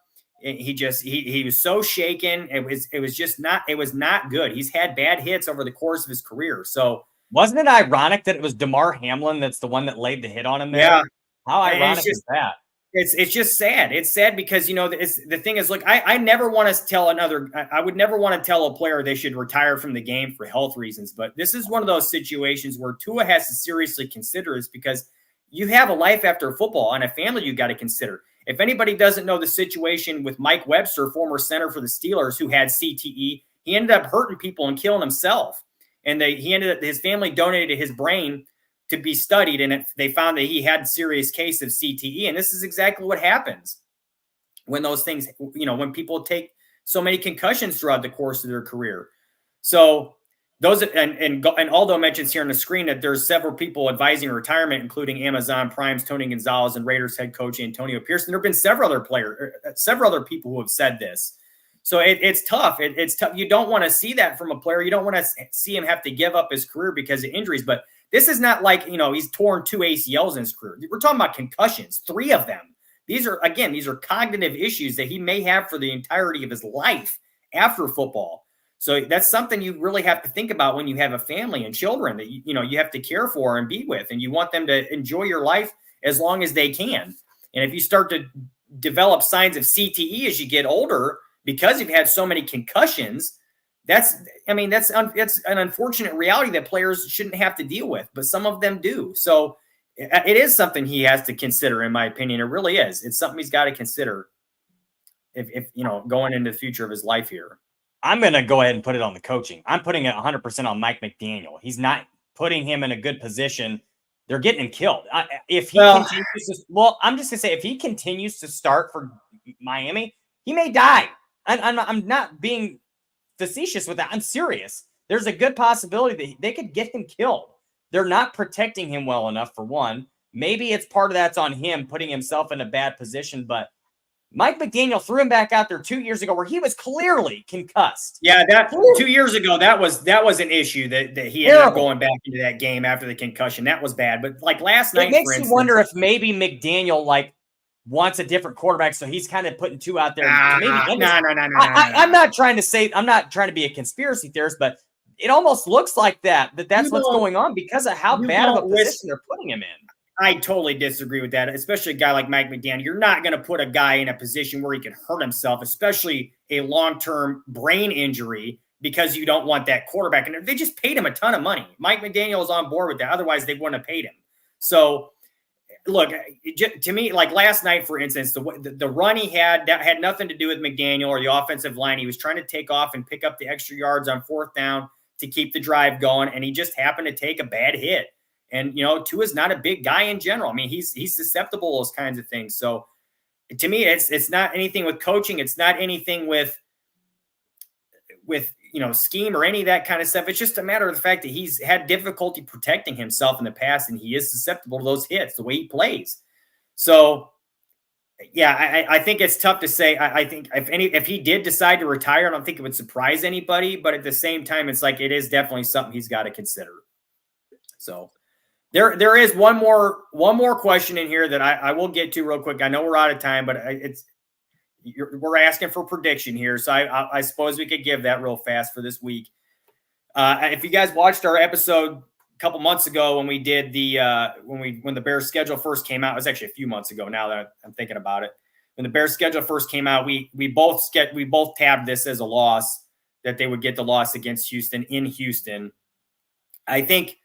He was so shaken. It was not good. He's had bad hits over the course of his career. So wasn't it ironic that it was DeMar Hamlin that's the one that laid the hit on him there? Yeah. How ironic is that? It's just sad. It's sad because, the thing is, look, I never want to tell I would never want to tell a player they should retire from the game for health reasons. But this is one of those situations where Tua has to seriously consider this because you have a life after football and a family you got to consider. If anybody doesn't know the situation with Mike Webster, former center for the Steelers, who had CTE, he ended up hurting people and killing himself. And his family donated his brain to be studied, and they found that he had a serious case of CTE. And this is exactly what happens when those things, when people take so many concussions throughout the course of their career. So those and Aldo mentions here on the screen that there's several people advising retirement, including Amazon Prime's Tony Gonzalez and Raiders head coach Antonio Pearson. There have been several other people who have said this. So it's tough. It's tough. You don't want to see that from a player. You don't want to see him have to give up his career because of injuries. But this is not like, he's torn 2 ACLs in his career. We're talking about concussions, 3 of them. These are cognitive issues that he may have for the entirety of his life after football. So that's something you really have to think about when you have a family and children that you have to care for and be with, and you want them to enjoy your life as long as they can. And if you start to develop signs of CTE as you get older because you've had so many concussions, that's an unfortunate reality that players shouldn't have to deal with, but some of them do. So it is something he has to consider, in my opinion. It really is. It's something he's got to consider if going into the future of his life here. I'm going to go ahead and put it on the coaching. I'm putting it 100% on Mike McDaniel. He's not putting him in a good position. They're getting him killed. I'm just going to say, if he continues to start for Miami, he may die. I'm not being facetious with that. I'm serious. There's a good possibility that they could get him killed. They're not protecting him well enough, for one. Maybe it's part of that's on him putting himself in a bad position, but Mike McDaniel threw him back out there 2 years ago where he was clearly concussed. Yeah, that 2 years ago, that was an issue that he ended up going back into that game after the concussion. That was bad. But like last night, it makes you wonder if maybe McDaniel wants a different quarterback, so he's kind of putting 2 out there. No. I'm not trying to be a conspiracy theorist, but it almost looks like that's what's going on because of how bad of a position they're putting him in. I totally disagree with that, especially a guy like Mike McDaniel. You're not going to put a guy in a position where he can hurt himself, especially a long-term brain injury, because you don't want that quarterback. And they just paid him a ton of money. Mike McDaniel is on board with that. Otherwise, they wouldn't have paid him. So, look, to me, like last night, for instance, the run he had, that had nothing to do with McDaniel or the offensive line. He was trying to take off and pick up the extra yards on 4th down to keep the drive going, and he just happened to take a bad hit. And, Tua's not a big guy in general. I mean, he's susceptible to those kinds of things. So to me, it's not anything with coaching. It's not anything with scheme or any of that kind of stuff. It's just a matter of the fact that he's had difficulty protecting himself in the past, and he is susceptible to those hits, the way he plays. So, yeah, I think it's tough to say. I think if he did decide to retire, I don't think it would surprise anybody. But at the same time, it's like it is definitely something he's got to consider. So. There is one more question in here that I will get to real quick. I know we're out of time, but we're asking for prediction here, so I suppose we could give that real fast for this week. If you guys watched our episode a couple months ago when we did when the Bears schedule first came out, it was actually a few months ago now that I'm thinking about it. When the Bears schedule first came out, we both tabbed this as a loss, that they would get the loss against Houston in Houston. I think.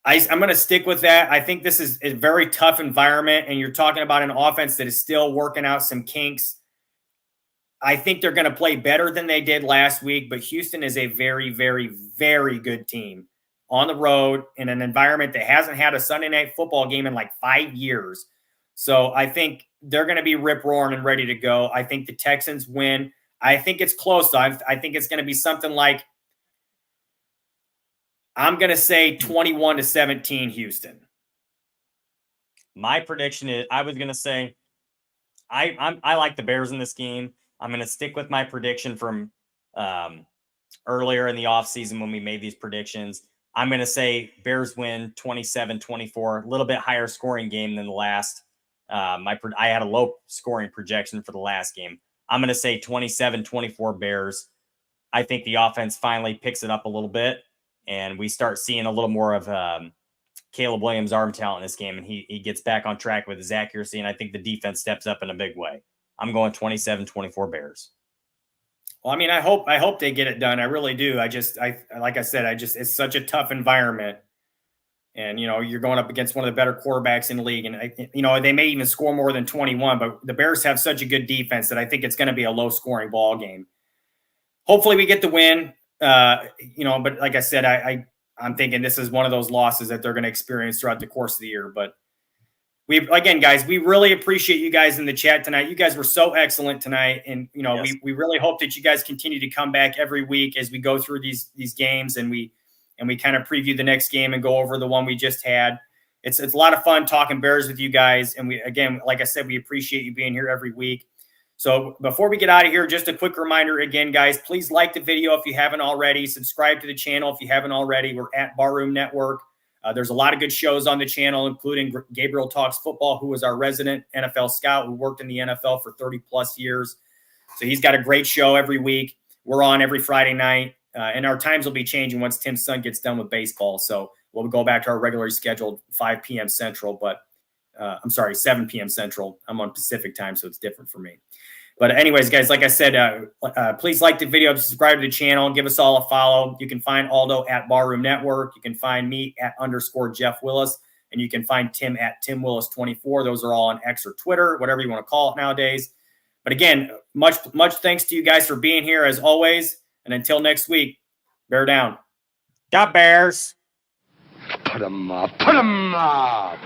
I'm going to stick with that. I think this is a very tough environment, and you're talking about an offense that is still working out some kinks. I think they're going to play better than they did last week, but Houston is a very, very, very good team on the road in an environment that hasn't had a Sunday night football game in like 5 years. So I think they're going to be rip-roaring and ready to go. I think the Texans win. I think it's close, though. I think it's going to be something like, I'm going to say 21-17 Houston. My prediction is, I was going to say, I like the Bears in this game. I'm going to stick with my prediction from earlier in the offseason when we made these predictions. I'm going to say Bears win 27-24, a little bit higher scoring game than the last. I had a low scoring projection for the last game. I'm going to say 27-24 Bears. I think the offense finally picks it up a little bit, and we start seeing a little more of Caleb Williams' arm talent in this game, and he gets back on track with his accuracy, and I think the defense steps up in a big way. I'm going 27-24 Bears. Well, I mean, I hope they get it done. I really do. Like I said, it's such a tough environment, and you're going up against one of the better quarterbacks in the league, and they may even score more than 21. But the Bears have such a good defense that I think it's going to be a low-scoring ball game. Hopefully, we get the win. But like I said, I'm thinking this is one of those losses that they're going to experience throughout the course of the year. But guys, we really appreciate you guys in the chat tonight. You guys were so excellent tonight. And, yes. we really hope that you guys continue to come back every week as we go through these games, and we and we kind of preview the next game and go over the one we just had. It's a lot of fun talking Bears with you guys. And again, like I said, we appreciate you being here every week. So before we get out of here, just a quick reminder again, guys, please like the video if you haven't already. Subscribe to the channel if you haven't already. We're at Barroom Network. There's a lot of good shows on the channel, including Gabriel Talks Football, who was our resident NFL scout, who worked in the NFL for 30-plus years. So he's got a great show every week. We're on every Friday night, and our times will be changing once Tim's son gets done with baseball. So we'll go back to our regularly scheduled 5 p.m. Central, but 7 p.m. Central. I'm on Pacific time, so it's different for me. But anyways, guys, like I said, please like the video, subscribe to the channel, give us all a follow. You can find Aldo at Barroom Network. You can find me at _Jeff Willis, and you can find Tim at TimWillis24. Those are all on X or Twitter, whatever you want to call it nowadays. But again, much thanks to you guys for being here as always. And until next week, bear down. Got Bears. Put 'em up. Put 'em up.